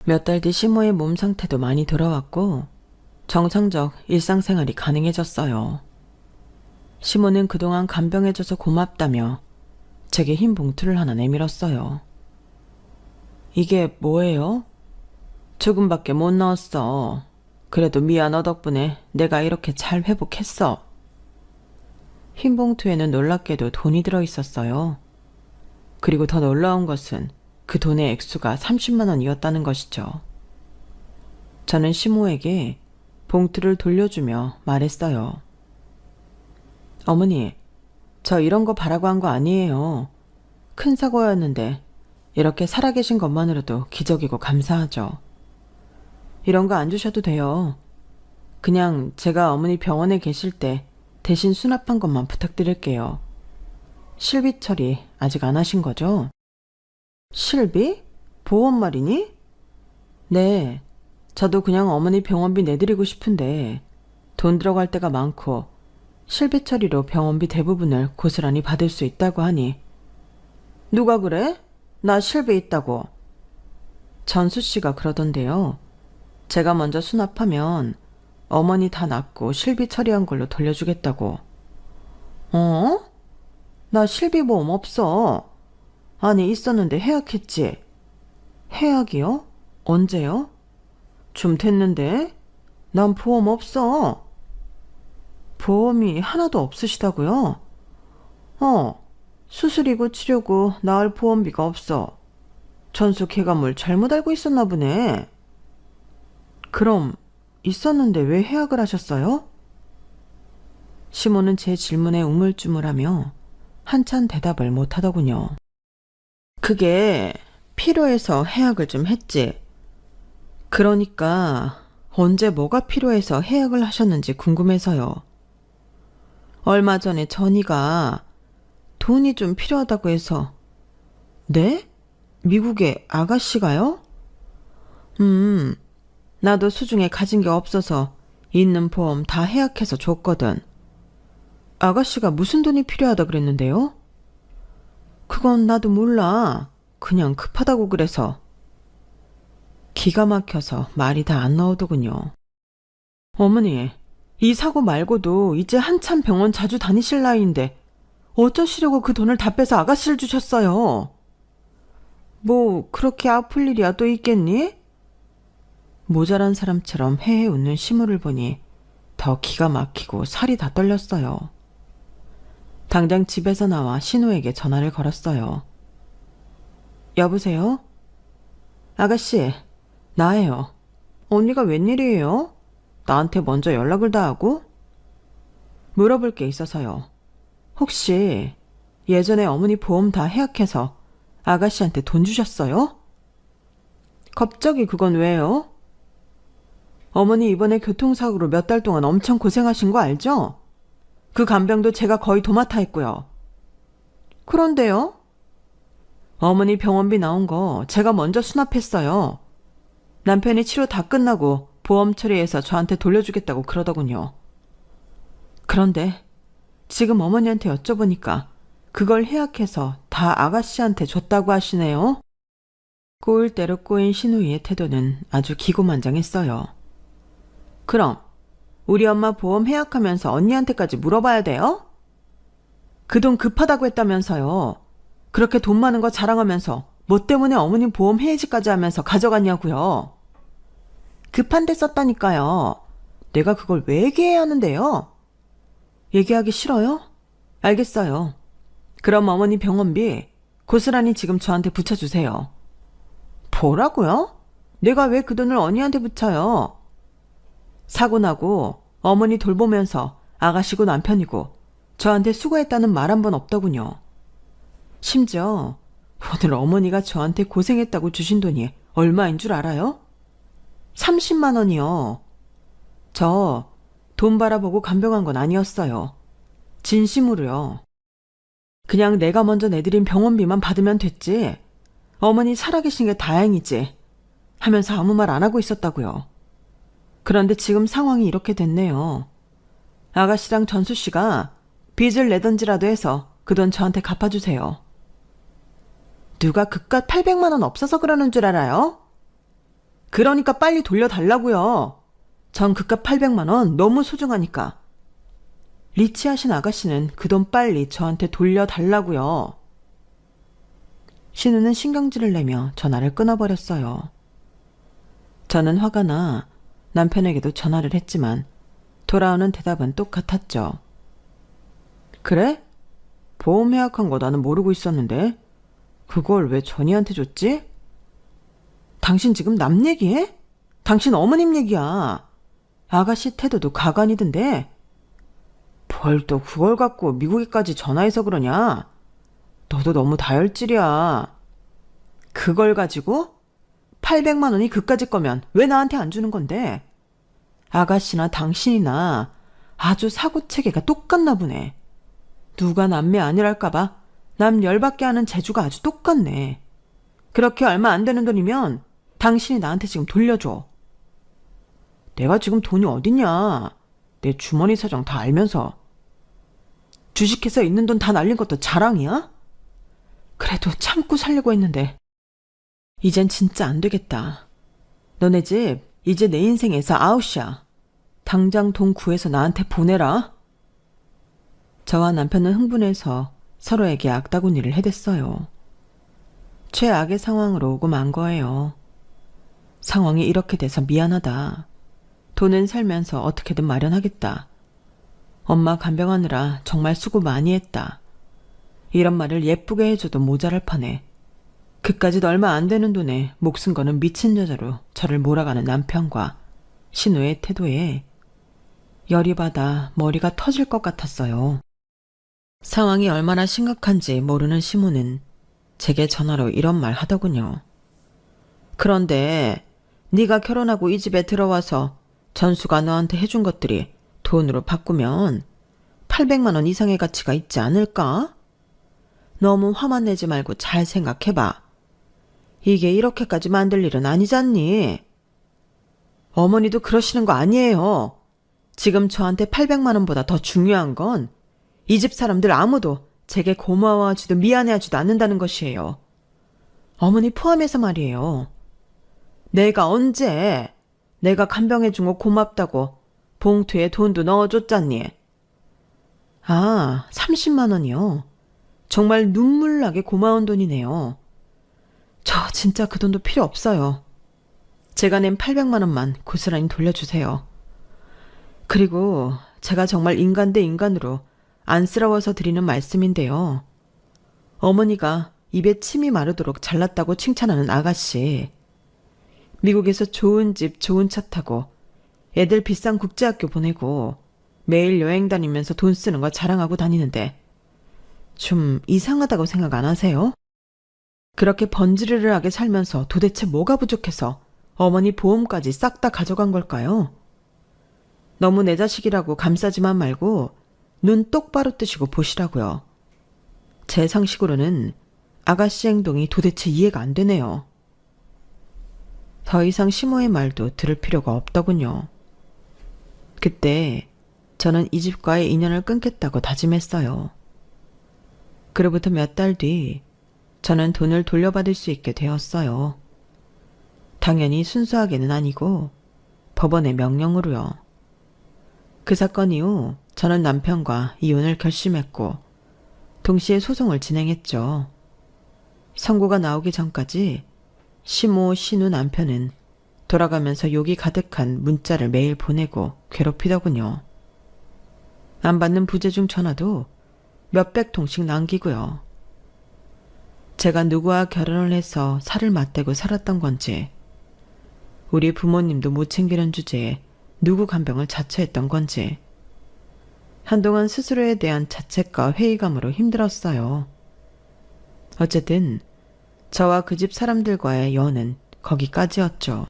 몇 달 뒤 시모의 몸 상태도 많이 돌아왔고 정상적 일상생활이 가능해졌어요. 시모는 그동안 간병해줘서 고맙다며 제게 흰 봉투를 하나 내밀었어요. 이게 뭐예요? 조금밖에 못 넣었어. 그래도 미안 너 덕분에 내가 이렇게 잘 회복했어. 흰 봉투에는 놀랍게도 돈이 들어 있었어요. 그리고 더 놀라운 것은 그 돈의 액수가 30만 원이었다는 것이죠. 저는 시모에게 봉투를 돌려주며 말했어요. 어머니, 저 이런 거 바라고 한 거 아니에요. 큰 사고였는데 이렇게 살아계신 것만으로도 기적이고 감사하죠. 이런 거 안 주셔도 돼요. 그냥 제가 어머니 병원에 계실 때 대신 수납한 것만 부탁드릴게요. 실비 처리 아직 안 하신 거죠? 실비? 보험 말이니? 네, 저도 그냥 어머니 병원비 내드리고 싶은데 돈 들어갈 때가 많고 실비 처리로 병원비 대부분을 고스란히 받을 수 있다고 하니. 누가 그래? 나 실비 있다고. 전수 씨가 그러던데요. 제가 먼저 수납하면 어머니 다 낫고 실비 처리한 걸로 돌려주겠다고. 어? 나 실비보험 없어. 아니, 있었는데 해약했지. 해약이요? 언제요? 좀 됐는데. 난 보험 없어. 보험이 하나도 없으시다고요? 수술이고 치료고 나을 보험비가 없어. 전수 걔가 뭘 잘못 알고 있었나 보네. 그럼 있었는데 왜 해약을 하셨어요? 시모는 제 질문에 우물쭈물하며 한참 대답을 못하더군요. 그게 필요해서 해약을 좀 했지. 그러니까 언제 뭐가 필요해서 해약을 하셨는지 궁금해서요. 얼마 전에 전이가 돈이 좀 필요하다고 해서. 네? 미국의 아가씨가요? 나도 수중에 가진 게 없어서 있는 보험 다 해약해서 줬거든. 아가씨가 무슨 돈이 필요하다 그랬는데요? 그건 나도 몰라. 그냥 급하다고 그래서. 기가 막혀서 말이 다 안 나오더군요. 어머니, 이 사고 말고도 이제 한참 병원 자주 다니실 나이인데 어쩌시려고 그 돈을 다 빼서 아가씨를 주셨어요? 뭐 그렇게 아플 일이야 또 있겠니? 모자란 사람처럼 헤헤 웃는 시무를 보니 더 기가 막히고 살이 다 떨렸어요. 당장 집에서 나와 신우에게 전화를 걸었어요. 여보세요? 아가씨, 나예요. 언니가 웬일이에요? 나한테 먼저 연락을 다 하고? 물어볼 게 있어서요. 혹시 예전에 어머니 보험 다 해약해서 아가씨한테 돈 주셨어요? 갑자기 그건 왜요? 어머니 이번에 교통사고로 몇 달 동안 엄청 고생하신 거 알죠? 그 간병도 제가 거의 도맡아 했고요. 그런데요? 어머니 병원비 나온 거 제가 먼저 수납했어요. 남편이 치료 다 끝나고 보험 처리해서 저한테 돌려주겠다고 그러더군요. 그런데 지금 어머니한테 여쭤보니까 그걸 해약해서 다 아가씨한테 줬다고 하시네요. 꼬일 대로 꼬인 신우이의 태도는 아주 기고만장했어요. 그럼 우리 엄마 보험 해약하면서 언니한테까지 물어봐야 돼요? 그 돈 급하다고 했다면서요. 그렇게 돈 많은 거 자랑하면서 뭐 때문에 어머님 보험 해지까지 하면서 가져갔냐고요. 급한 데 썼다니까요. 내가 그걸 왜 얘기해야 하는데요? 얘기하기 싫어요? 알겠어요. 그럼 어머니 병원비 고스란히 지금 저한테 붙여주세요. 뭐라고요? 내가 왜 그 돈을 언니한테 붙여요? 사고 나고 어머니 돌보면서 아가씨고 남편이고 저한테 수고했다는 말 한 번 없더군요. 심지어 오늘 어머니가 저한테 고생했다고 주신 돈이 얼마인 줄 알아요? 30만 원이요. 저 돈 바라보고 간병한 건 아니었어요. 진심으로요. 그냥 내가 먼저 내드린 병원비만 받으면 됐지. 어머니 살아계신 게 다행이지. 하면서 아무 말 안 하고 있었다고요. 그런데 지금 상황이 이렇게 됐네요. 아가씨랑 전수씨가 빚을 내던지라도 해서 그 돈 저한테 갚아주세요. 누가 그깟 800만 원 없어서 그러는 줄 알아요? 그러니까 빨리 돌려달라고요. 전 그깟 800만 원 너무 소중하니까. 리치하신 아가씨는 그 돈 빨리 저한테 돌려달라고요. 신우는 신경질을 내며 전화를 끊어버렸어요. 저는 화가 나 남편에게도 전화를 했지만 돌아오는 대답은 똑같았죠. 그래? 보험 해약한 거 나는 모르고 있었는데 그걸 왜 전이한테 줬지? 당신 지금 남 얘기해? 당신 어머님 얘기야. 아가씨 태도도 가관이던데. 뭘 또 그걸 갖고 미국에까지 전화해서 그러냐? 너도 너무 다혈질이야. 그걸 가지고? 800만 원이 그까짓 거면 왜 나한테 안 주는 건데? 아가씨나 당신이나 아주 사고체계가 똑같나 보네. 누가 남매 아니랄까봐 남 열받게 하는 재주가 아주 똑같네. 그렇게 얼마 안 되는 돈이면 당신이 나한테 지금 돌려줘. 내가 지금 돈이 어딨냐. 내 주머니 사정 다 알면서. 주식회사 있는 돈 다 날린 것도 자랑이야? 그래도 참고 살려고 했는데 이젠 진짜 안 되겠다. 너네 집 이제 내 인생에서 아웃이야. 당장 돈 구해서 나한테 보내라. 저와 남편은 흥분해서 서로에게 악다구니를 해댔어요. 최악의 상황으로 오고 만 거예요. 상황이 이렇게 돼서 미안하다. 돈은 살면서 어떻게든 마련하겠다. 엄마 간병하느라 정말 수고 많이 했다. 이런 말을 예쁘게 해줘도 모자랄 판에 그까짓 얼마 안 되는 돈에 목숨 거는 미친 여자로 저를 몰아가는 남편과 신우의 태도에 열이 받아 머리가 터질 것 같았어요. 상황이 얼마나 심각한지 모르는 시모는 제게 전화로 이런 말 하더군요. 그런데 네가 결혼하고 이 집에 들어와서 전수가 너한테 해준 것들이 돈으로 바꾸면 800만 원 이상의 가치가 있지 않을까? 너무 화만 내지 말고 잘 생각해봐. 이게 이렇게까지 만들 일은 아니잖니. 어머니도 그러시는 거 아니에요. 지금 저한테 800만 원보다 더 중요한 건 이 집 사람들 아무도 제게 고마워하지도 미안해하지도 않는다는 것이에요. 어머니 포함해서 말이에요. 내가 언제 내가 간병해준 거 고맙다고 봉투에 돈도 넣어줬잖니. 아, 30만 원이요. 정말 눈물나게 고마운 돈이네요. 저 진짜 그 돈도 필요 없어요. 제가 낸 800만 원만 고스란히 돌려주세요. 그리고 제가 정말 인간 대 인간으로 안쓰러워서 드리는 말씀인데요. 어머니가 입에 침이 마르도록 잘났다고 칭찬하는 아가씨. 미국에서 좋은 집, 좋은 차 타고 애들 비싼 국제학교 보내고 매일 여행 다니면서 돈 쓰는 거 자랑하고 다니는데 좀 이상하다고 생각 안 하세요? 그렇게 번지르르하게 살면서 도대체 뭐가 부족해서 어머니 보험까지 싹 다 가져간 걸까요? 너무 내 자식이라고 감싸지만 말고 눈 똑바로 뜨시고 보시라고요. 제 상식으로는 아가씨 행동이 도대체 이해가 안 되네요. 더 이상 시모의 말도 들을 필요가 없더군요. 그때 저는 이 집과의 인연을 끊겠다고 다짐했어요. 그로부터 몇 달 뒤 저는 돈을 돌려받을 수 있게 되었어요. 당연히 순수하게는 아니고 법원의 명령으로요. 그 사건 이후 저는 남편과 이혼을 결심했고 동시에 소송을 진행했죠. 선고가 나오기 전까지 시모, 신우 남편은 돌아가면서 욕이 가득한 문자를 매일 보내고 괴롭히더군요. 안 받는 부재중 전화도 몇백 통씩 남기고요. 제가 누구와 결혼을 해서 살을 맞대고 살았던 건지, 우리 부모님도 못 챙기는 주제에 누구 간병을 자처했던 건지, 한동안 스스로에 대한 자책과 회의감으로 힘들었어요. 어쨌든 저와 그 집 사람들과의 연은 거기까지였죠.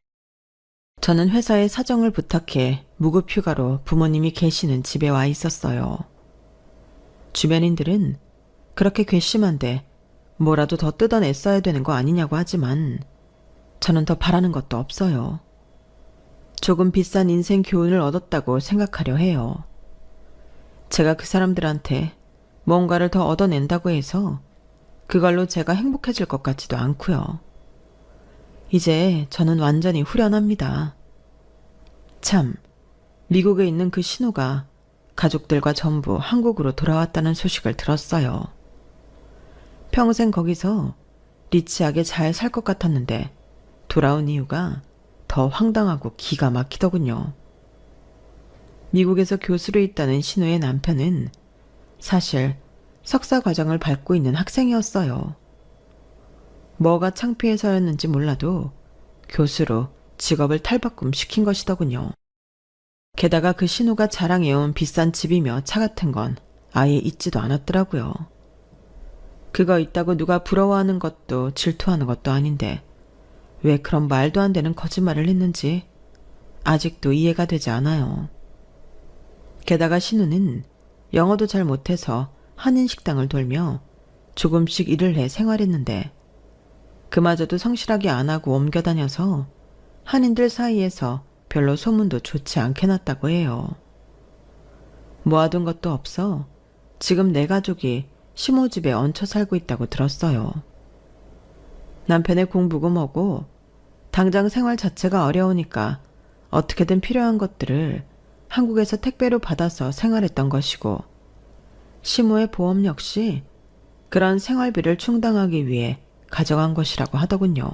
저는 회사에 사정을 부탁해 무급휴가로 부모님이 계시는 집에 와 있었어요. 주변인들은 그렇게 괘씸한데 뭐라도 더 뜯어냈어야 되는 거 아니냐고 하지만 저는 더 바라는 것도 없어요. 조금 비싼 인생 교훈을 얻었다고 생각하려 해요. 제가 그 사람들한테 뭔가를 더 얻어낸다고 해서 그걸로 제가 행복해질 것 같지도 않고요. 이제 저는 완전히 후련합니다. 참, 미국에 있는 그 신우가 가족들과 전부 한국으로 돌아왔다는 소식을 들었어요. 평생 거기서 리치하게 잘 살 것 같았는데 돌아온 이유가 더 황당하고 기가 막히더군요. 미국에서 교수로 있다는 신우의 남편은 사실 석사 과정을 밟고 있는 학생이었어요. 뭐가 창피해서였는지 몰라도 교수로 직업을 탈바꿈 시킨 것이더군요. 게다가 그 신우가 자랑해온 비싼 집이며 차 같은 건 아예 있지도 않았더라고요. 그거 있다고 누가 부러워하는 것도 질투하는 것도 아닌데 왜 그런 말도 안 되는 거짓말을 했는지 아직도 이해가 되지 않아요. 게다가 신우는 영어도 잘 못해서 한인 식당을 돌며 조금씩 일을 해 생활했는데 그마저도 성실하게 안 하고 옮겨 다녀서 한인들 사이에서 별로 소문도 좋지 않게 났다고 해요. 모아둔 것도 없어 지금 내 가족이 시모 집에 얹혀 살고 있다고 들었어요. 남편의 공부고 뭐고 당장 생활 자체가 어려우니까 어떻게든 필요한 것들을 한국에서 택배로 받아서 생활했던 것이고 시모의 보험 역시 그런 생활비를 충당하기 위해 가져간 것이라고 하더군요.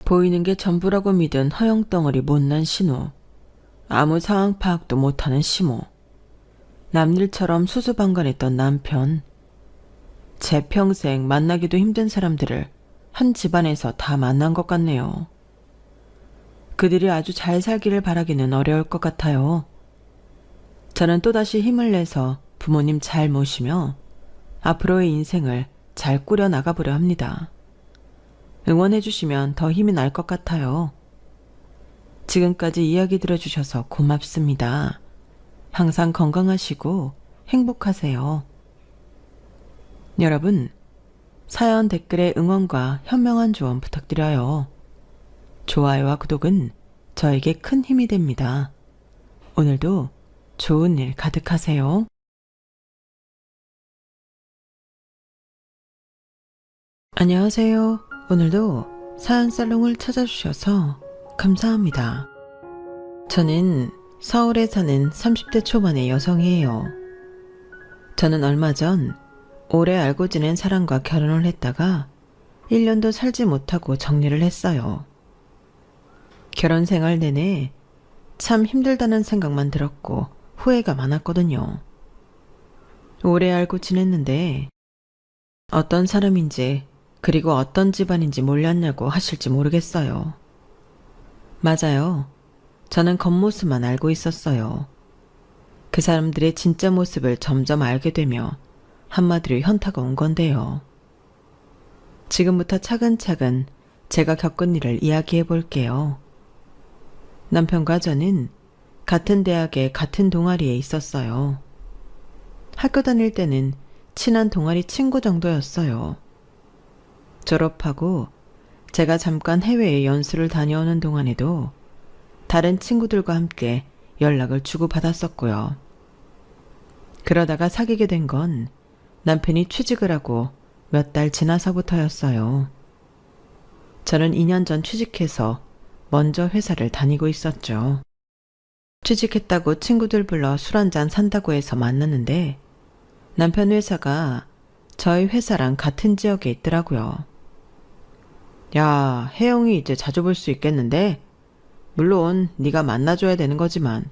보이는 게 전부라고 믿은 허영덩어리 못난 신우, 아무 상황 파악도 못하는 시모, 남일처럼 수수방관했던 남편, 제 평생 만나기도 힘든 사람들을 한 집안에서 다 만난 것 같네요. 그들이 아주 잘 살기를 바라기는 어려울 것 같아요. 저는 또다시 힘을 내서 부모님 잘 모시며 앞으로의 인생을 잘 꾸려 나가보려 합니다. 응원해 주시면 더 힘이 날 것 같아요. 지금까지 이야기 들어주셔서 고맙습니다. 항상 건강하시고 행복하세요. 여러분, 사연 댓글에 응원과 현명한 조언 부탁드려요. 좋아요와 구독은 저에게 큰 힘이 됩니다. 오늘도 좋은 일 가득하세요. 안녕하세요. 오늘도 사연 살롱을 찾아주셔서 감사합니다. 저는 서울에 사는 30대 초반의 여성이에요. 저는 얼마 전 오래 알고 지낸 사람과 결혼을 했다가 1년도 살지 못하고 정리를 했어요. 결혼 생활 내내 참 힘들다는 생각만 들었고 후회가 많았거든요. 오래 알고 지냈는데 어떤 사람인지 그리고 어떤 집안인지 몰랐냐고 하실지 모르겠어요. 맞아요. 저는 겉모습만 알고 있었어요. 그 사람들의 진짜 모습을 점점 알게 되며 한마디로 현타가 온 건데요. 지금부터 차근차근 제가 겪은 일을 이야기해 볼게요. 남편과 저는 같은 대학에 같은 동아리에 있었어요. 학교 다닐 때는 친한 동아리 친구 정도였어요. 졸업하고 제가 잠깐 해외에 연수를 다녀오는 동안에도 다른 친구들과 함께 연락을 주고받았었고요. 그러다가 사귀게 된 건 남편이 취직을 하고 몇 달 지나서부터였어요. 저는 2년 전 취직해서 먼저 회사를 다니고 있었죠. 취직했다고 친구들 불러 술 한잔 산다고 해서 만났는데 남편 회사가 저희 회사랑 같은 지역에 있더라고요. 야, 혜영이 이제 자주 볼 수 있겠는데? 물론 네가 만나줘야 되는 거지만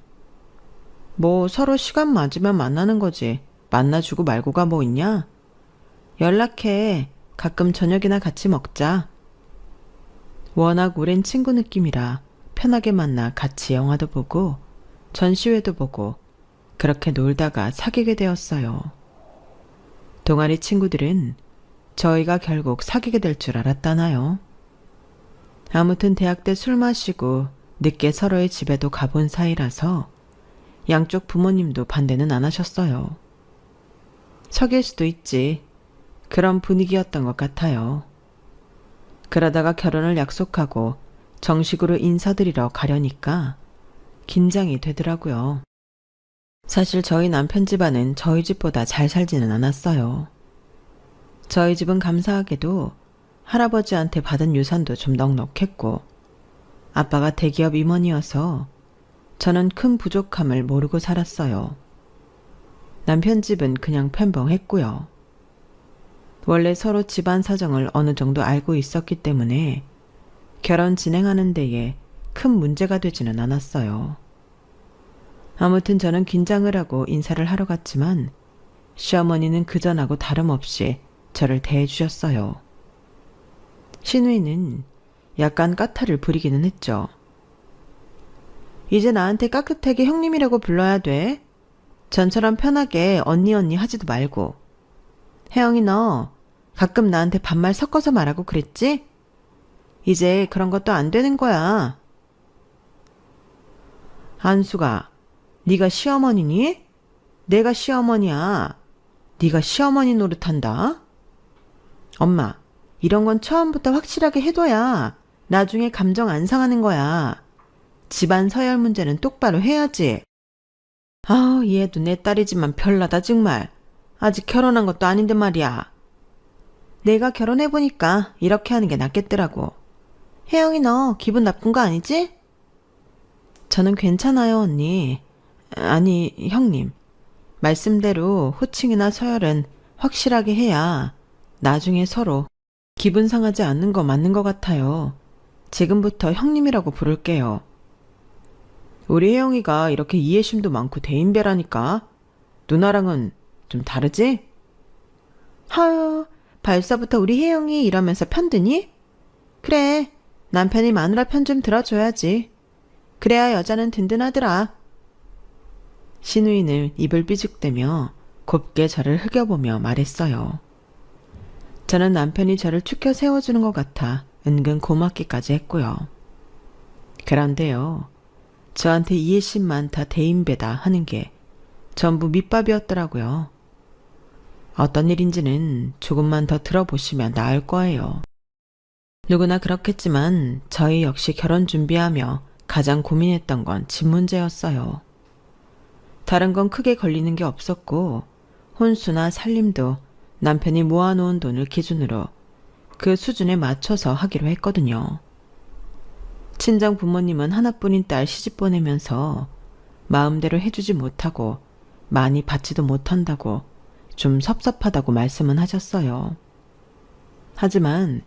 뭐 서로 시간 맞으면 만나는 거지. 만나주고 말고가 뭐 있냐? 연락해. 가끔 저녁이나 같이 먹자. 워낙 오랜 친구 느낌이라 편하게 만나 같이 영화도 보고 전시회도 보고 그렇게 놀다가 사귀게 되었어요. 동아리 친구들은 저희가 결국 사귀게 될 줄 알았다나요? 아무튼 대학 때 술 마시고 늦게 서로의 집에도 가본 사이라서 양쪽 부모님도 반대는 안 하셨어요. 사귈 수도 있지. 그런 분위기였던 것 같아요. 그러다가 결혼을 약속하고 정식으로 인사드리러 가려니까 긴장이 되더라고요. 사실 저희 남편 집안은 저희 집보다 잘 살지는 않았어요. 저희 집은 감사하게도 할아버지한테 받은 유산도 좀 넉넉했고 아빠가 대기업 임원이어서 저는 큰 부족함을 모르고 살았어요. 남편 집은 그냥 편벙했고요. 원래 서로 집안 사정을 어느 정도 알고 있었기 때문에 결혼 진행하는 데에 큰 문제가 되지는 않았어요. 아무튼 저는 긴장을 하고 인사를 하러 갔지만 시어머니는 그전하고 다름없이 저를 대해주셨어요. 신우이는 약간 까탈을 부리기는 했죠. 이제 나한테 깍듯하게 형님이라고 불러야 돼. 전처럼 편하게 언니 언니 하지도 말고. 혜영이 너 가끔 나한테 반말 섞어서 말하고 그랬지? 이제 그런 것도 안 되는 거야. 안수가, 네가 시어머니니? 내가 시어머니야. 네가 시어머니 노릇한다. 엄마, 이런 건 처음부터 확실하게 해둬야 나중에 감정 안 상하는 거야. 집안 서열 문제는 똑바로 해야지. 아, 얘도 내 딸이지만 별나다 정말. 아직 결혼한 것도 아닌데 말이야. 내가 결혼해보니까 이렇게 하는 게 낫겠더라고. 혜영이 너 기분 나쁜 거 아니지? 저는 괜찮아요, 언니. 아니, 형님. 말씀대로 호칭이나 서열은 확실하게 해야 나중에 서로 기분 상하지 않는 거 맞는 것 같아요. 지금부터 형님이라고 부를게요. 우리 혜영이가 이렇게 이해심도 많고 대인배라니까. 누나랑은 좀 다르지? 하유, 벌써부터 우리 혜영이 이러면서 편드니? 그래, 남편이 마누라 편 좀 들어줘야지. 그래야 여자는 든든하더라. 신우이는 입을 삐죽대며 곱게 저를 흘겨보며 말했어요. 저는 남편이 저를 축혀 세워주는 것 같아 은근 고맙기까지 했고요. 그런데요, 저한테 이해심 많다 대인배다 하는 게 전부 밑밥이었더라고요. 어떤 일인지는 조금만 더 들어보시면 나을 거예요. 누구나 그렇겠지만 저희 역시 결혼 준비하며 가장 고민했던 건 집 문제였어요. 다른 건 크게 걸리는 게 없었고 혼수나 살림도 남편이 모아놓은 돈을 기준으로 그 수준에 맞춰서 하기로 했거든요. 친정 부모님은 하나뿐인 딸 시집 보내면서 마음대로 해주지 못하고 많이 받지도 못한다고 좀 섭섭하다고 말씀은 하셨어요. 하지만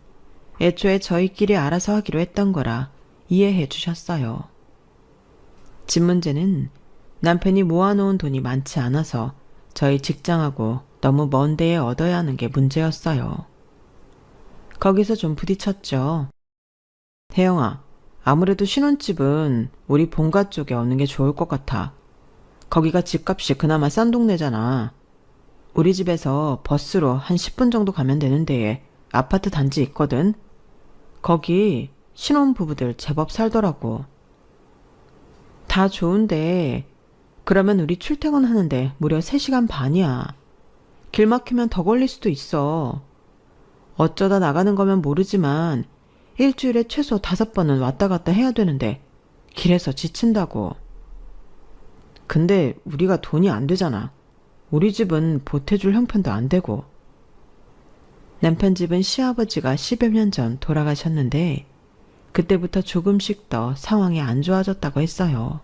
애초에 저희끼리 알아서 하기로 했던 거라 이해해 주셨어요. 집 문제는 남편이 모아놓은 돈이 많지 않아서 저희 직장하고 너무 먼 데에 얻어야 하는 게 문제였어요. 거기서 좀 부딪혔죠. 혜영아, 아무래도 신혼집은 우리 본가 쪽에 얻는 게 좋을 것 같아. 거기가 집값이 그나마 싼 동네잖아. 우리 집에서 버스로 한 10분 정도 가면 되는 데에 아파트 단지 있거든. 거기 신혼부부들 제법 살더라고. 다 좋은데 그러면 우리 출퇴근하는데 무려 3시간 반이야. 길 막히면 더 걸릴 수도 있어. 어쩌다 나가는 거면 모르지만 일주일에 최소 5번은 왔다 갔다 해야 되는데 길에서 지친다고. 근데 우리가 돈이 안 되잖아. 우리 집은 보태줄 형편도 안 되고. 남편 집은 시아버지가 10여 년 전 돌아가셨는데 그때부터 조금씩 더 상황이 안 좋아졌다고 했어요.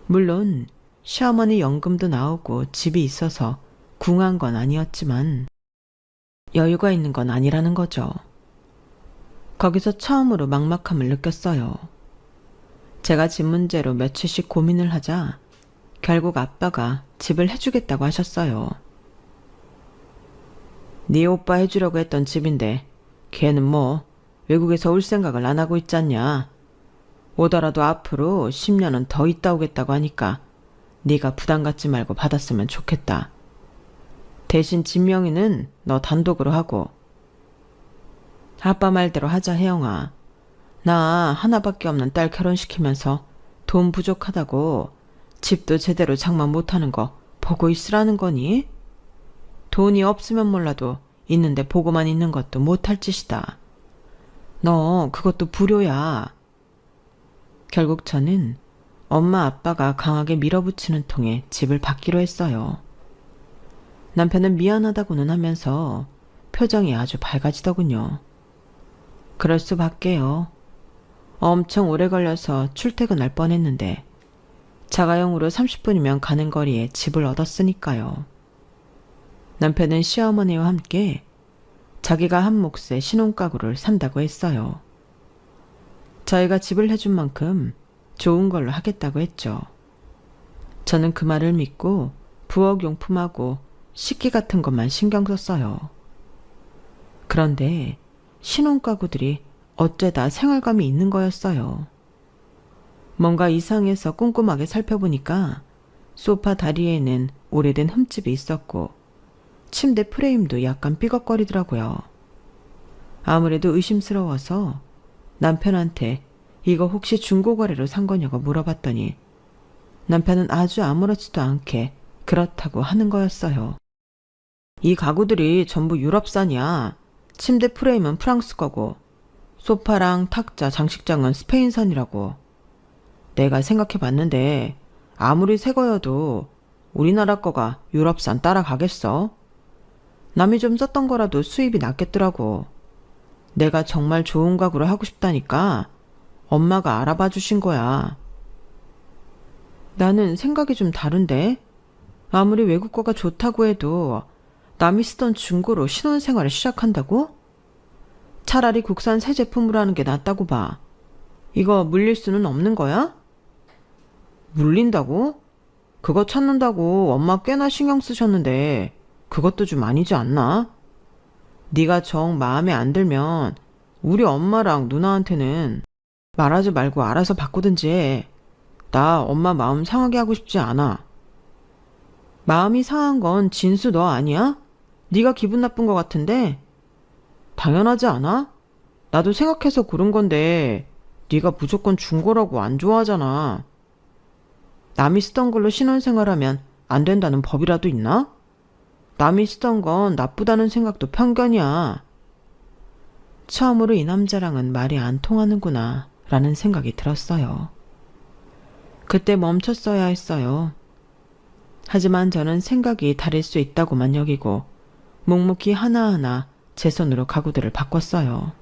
물론 시어머니 연금도 나오고 집이 있어서 궁한 건 아니었지만 여유가 있는 건 아니라는 거죠. 거기서 처음으로 막막함을 느꼈어요. 제가 집 문제로 며칠씩 고민을 하자 결국 아빠가 집을 해주겠다고 하셨어요. 네 오빠 해주려고 했던 집인데 걔는 뭐 외국에서 올 생각을 안 하고 있잖냐. 오더라도 앞으로 10년은 더 있다 오겠다고 하니까 네가 부담 갖지 말고 받았으면 좋겠다. 대신 집 명의는 너 단독으로 하고. 아빠 말대로 하자 혜영아. 나 하나밖에 없는 딸 결혼시키면서 돈 부족하다고 집도 제대로 장만 못하는 거 보고 있으라는 거니? 돈이 없으면 몰라도 있는데 보고만 있는 것도 못할 짓이다. 너 그것도 불효야. 결국 저는 엄마 아빠가 강하게 밀어붙이는 통에 집을 받기로 했어요. 남편은 미안하다고는 하면서 표정이 아주 밝아지더군요. 그럴 수밖에요. 엄청 오래 걸려서 출퇴근할 뻔했는데 자가용으로 30분이면 가는 거리에 집을 얻었으니까요. 남편은 시어머니와 함께 자기가 한 몫의 신혼가구를 산다고 했어요. 저희가 집을 해준 만큼 좋은 걸로 하겠다고 했죠. 저는 그 말을 믿고 부엌용품하고 식기 같은 것만 신경 썼어요. 그런데 신혼가구들이 어째다 생활감이 있는 거였어요. 뭔가 이상해서 꼼꼼하게 살펴보니까 소파 다리에는 오래된 흠집이 있었고 침대 프레임도 약간 삐걱거리더라고요. 아무래도 의심스러워서 남편한테 이거 혹시 중고거래로 산 거냐고 물어봤더니 남편은 아주 아무렇지도 않게 그렇다고 하는 거였어요. 이 가구들이 전부 유럽산이야. 침대 프레임은 프랑스 거고 소파랑 탁자, 장식장은 스페인산이라고. 내가 생각해봤는데 아무리 새 거여도 우리나라 거가 유럽산 따라가겠어? 남이 좀 썼던 거라도 수입이 낫겠더라고. 내가 정말 좋은 가구를 하고 싶다니까 엄마가 알아봐 주신 거야. 나는 생각이 좀 다른데? 아무리 외국 거가 좋다고 해도 남이 쓰던 중고로 신혼생활을 시작한다고? 차라리 국산 새 제품으로 하는 게 낫다고 봐. 이거 물릴 수는 없는 거야? 물린다고? 그거 찾는다고 엄마 꽤나 신경 쓰셨는데 그것도 좀 아니지 않나? 네가 정 마음에 안 들면 우리 엄마랑 누나한테는 말하지 말고 알아서 바꾸든지 해. 나 엄마 마음 상하게 하고 싶지 않아. 마음이 상한 건 진수 너 아니야? 네가 기분 나쁜 것 같은데? 당연하지 않아? 나도 생각해서 고른 건데 네가 무조건 중고라고 안 좋아하잖아. 남이 쓰던 걸로 신혼생활하면 안 된다는 법이라도 있나? 남이 쓰던 건 나쁘다는 생각도 편견이야. 처음으로 이 남자랑은 말이 안 통하는구나 라는 생각이 들었어요. 그때 멈췄어야 했어요. 하지만 저는 생각이 다를 수 있다고만 여기고 묵묵히 하나하나 제 손으로 가구들을 바꿨어요.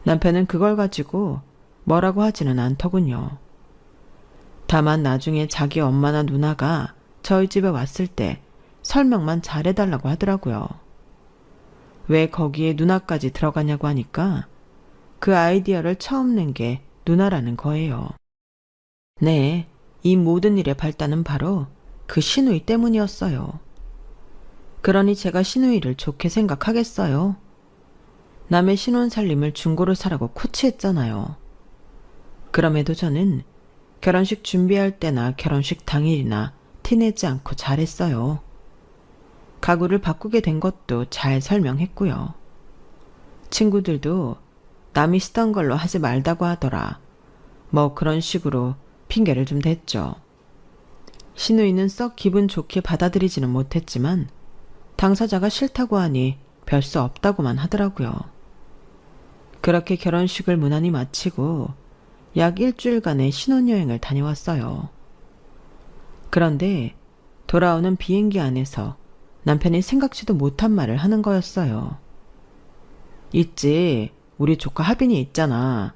남편은 그걸 가지고 뭐라고 하지는 않더군요. 다만 나중에 자기 엄마나 누나가 저희 집에 왔을 때 설명만 잘해달라고 하더라고요. 왜 거기에 누나까지 들어가냐고 하니까 그 아이디어를 처음 낸 게 누나라는 거예요. 네, 이 모든 일의 발단은 바로 그 시누이 때문이었어요. 그러니 제가 시누이를 좋게 생각하겠어요. 남의 신혼 살림을 중고로 사라고 코치했잖아요. 그럼에도 저는 결혼식 준비할 때나 결혼식 당일이나 티내지 않고 잘했어요. 가구를 바꾸게 된 것도 잘 설명했고요. 친구들도 남이 쓰던 걸로 하지 말다고 하더라. 뭐 그런 식으로 핑계를 좀 댔죠. 시누이는 썩 기분 좋게 받아들이지는 못했지만 당사자가 싫다고 하니 별 수 없다고만 하더라고요. 그렇게 결혼식을 무난히 마치고 약 일주일간의 신혼여행을 다녀왔어요. 그런데 돌아오는 비행기 안에서 남편이 생각지도 못한 말을 하는 거였어요. 있지, 우리 조카 하빈이 있잖아.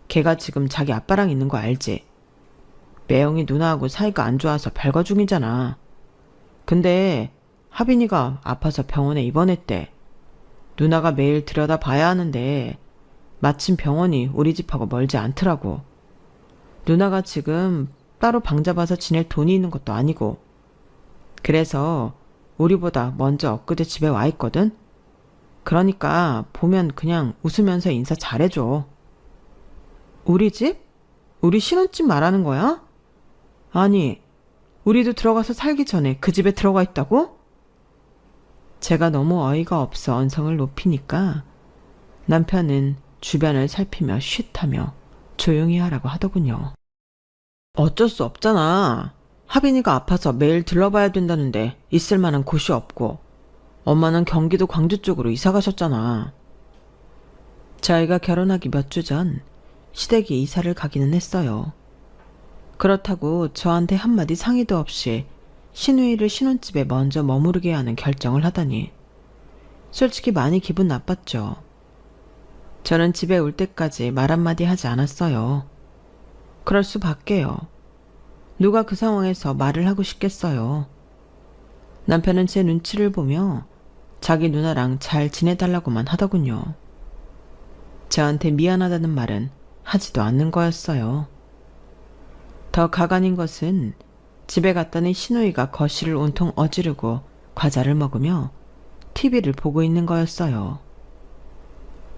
걔가 지금 자기 아빠랑 있는 거 알지? 매영이 누나하고 사이가 안 좋아서 별거 중이잖아. 근데 하빈이가 아파서 병원에 입원했대. 누나가 매일 들여다봐야 하는데 마침 병원이 우리 집하고 멀지 않더라고. 누나가 지금 따로 방 잡아서 지낼 돈이 있는 것도 아니고. 그래서 우리보다 먼저 엊그제 집에 와 있거든. 그러니까 보면 그냥 웃으면서 인사 잘해줘. 우리 집? 우리 신혼집 말하는 거야? 아니, 우리도 들어가서 살기 전에 그 집에 들어가 있다고? 제가 너무 어이가 없어 언성을 높이니까 남편은 주변을 살피며 쉿하며 조용히 하라고 하더군요. 어쩔 수 없잖아. 하빈이가 아파서 매일 들러봐야 된다는데 있을 만한 곳이 없고 엄마는 경기도 광주 쪽으로 이사 가셨잖아. 저희가 결혼하기 몇 주 전 시댁이 이사를 가기는 했어요. 그렇다고 저한테 한마디 상의도 없이 시누이를 신혼집에 먼저 머무르게 하는 결정을 하다니 솔직히 많이 기분 나빴죠. 저는 집에 올 때까지 말 한마디 하지 않았어요. 그럴 수밖에요. 누가 그 상황에서 말을 하고 싶겠어요. 남편은 제 눈치를 보며 자기 누나랑 잘 지내달라고만 하더군요. 저한테 미안하다는 말은 하지도 않는 거였어요. 더 가관인 것은 집에 갔더니 시누이가 거실을 온통 어지르고 과자를 먹으며 TV를 보고 있는 거였어요.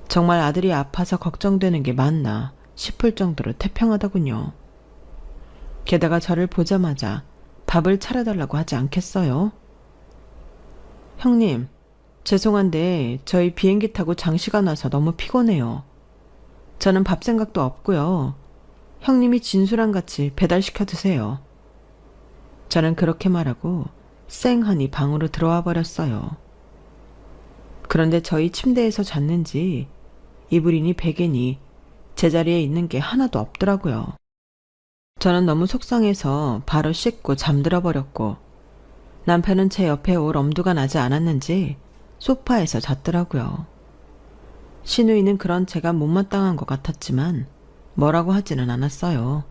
정말 아들이 아파서 걱정되는 게 맞나 싶을 정도로 태평하더군요. 게다가 저를 보자마자 밥을 차려달라고 하지 않겠어요? 형님, 죄송한데 저희 비행기 타고 장시간 와서 너무 피곤해요. 저는 밥 생각도 없고요. 형님이 진수랑 같이 배달시켜 드세요. 저는 그렇게 말하고 쌩하니 방으로 들어와 버렸어요. 그런데 저희 침대에서 잤는지 이불이니 베개니 제자리에 있는 게 하나도 없더라고요. 저는 너무 속상해서 바로 씻고 잠들어 버렸고 남편은 제 옆에 올 엄두가 나지 않았는지 소파에서 잤더라고요. 시누이는 그런 제가 못마땅한 것 같았지만 뭐라고 하지는 않았어요.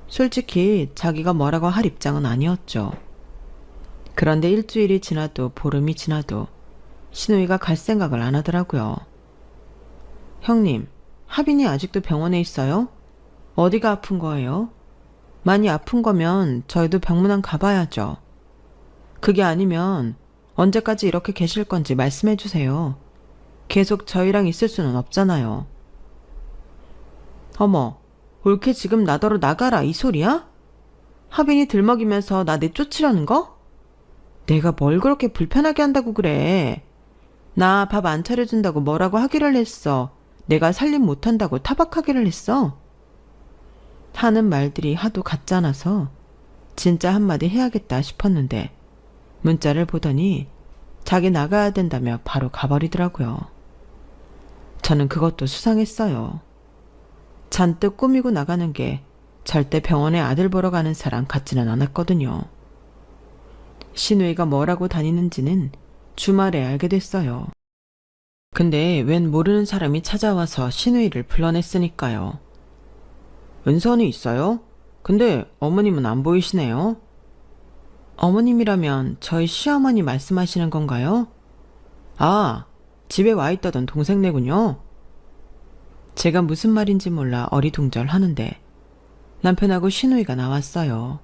솔직히 자기가 뭐라고 할 입장은 아니었죠. 그런데 일주일이 지나도 보름이 지나도 시누이가 갈 생각을 안 하더라고요. 형님, 하빈이 아직도 병원에 있어요? 어디가 아픈 거예요? 많이 아픈 거면 저희도 병문안 가봐야죠. 그게 아니면 언제까지 이렇게 계실 건지 말씀해 주세요. 계속 저희랑 있을 수는 없잖아요. 어머, 올케 지금 나더러 나가라 이 소리야? 하빈이 들먹이면서 나 내쫓으려는 거? 내가 뭘 그렇게 불편하게 한다고 그래. 나 밥 안 차려준다고 뭐라고 하기를 했어. 내가 살림 못한다고 타박하기를 했어. 하는 말들이 하도 같잖아서 진짜 한마디 해야겠다 싶었는데 문자를 보더니 자기 나가야 된다며 바로 가버리더라고요. 저는 그것도 수상했어요. 잔뜩 꾸미고 나가는 게 절대 병원에 아들 보러 가는 사람 같지는 않았거든요. 시누이가 뭐라고 다니는지는 주말에 알게 됐어요. 근데 웬 모르는 사람이 찾아와서 시누이를 불러냈으니까요. 은선이 있어요? 근데 어머님은 안 보이시네요. 어머님이라면 저희 시어머니 말씀하시는 건가요? 아, 집에 와 있다던 동생네군요. 제가 무슨 말인지 몰라 어리둥절 하는데 남편하고 시누이가 나왔어요.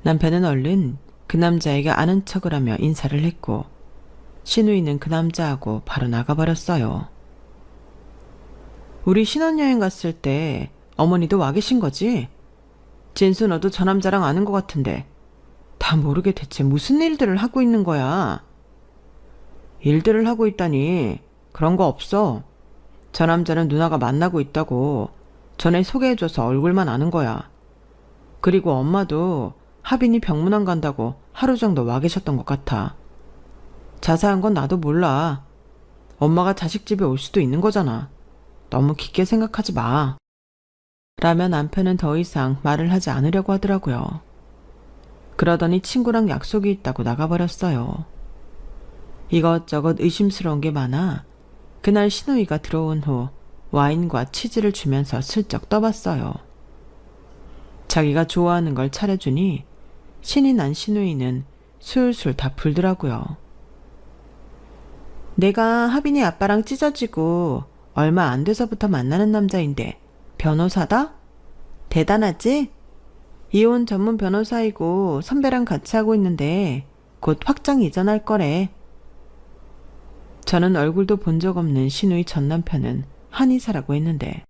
남편은 얼른 그 남자에게 아는 척을 하며 인사를 했고 시누이는 그 남자하고 바로 나가버렸어요. 우리 신혼여행 갔을 때 어머니도 와 계신 거지? 진수 너도 저 남자랑 아는 것 같은데 다 모르게 대체 무슨 일들을 하고 있는 거야? 일들을 하고 있다니 그런 거 없어. 저 남자는 누나가 만나고 있다고 전에 소개해줘서 얼굴만 아는 거야. 그리고 엄마도 하빈이 병문안 간다고 하루 정도 와 계셨던 것 같아. 자세한 건 나도 몰라. 엄마가 자식 집에 올 수도 있는 거잖아. 너무 깊게 생각하지 마. 라며 남편은 더 이상 말을 하지 않으려고 하더라고요. 그러더니 친구랑 약속이 있다고 나가버렸어요. 이것저것 의심스러운 게 많아 그날 시누이가 들어온 후 와인과 치즈를 주면서 슬쩍 떠봤어요. 자기가 좋아하는 걸 차려주니 신이 난 시누이는 술술 다 불더라고요. 내가 하빈이 아빠랑 찢어지고 얼마 안 돼서부터 만나는 남자인데 변호사다? 대단하지? 이혼 전문 변호사이고 선배랑 같이 하고 있는데 곧 확장 이전할 거래. 저는 얼굴도 본 적 없는 시누이 전 남편은 한의사라고 했는데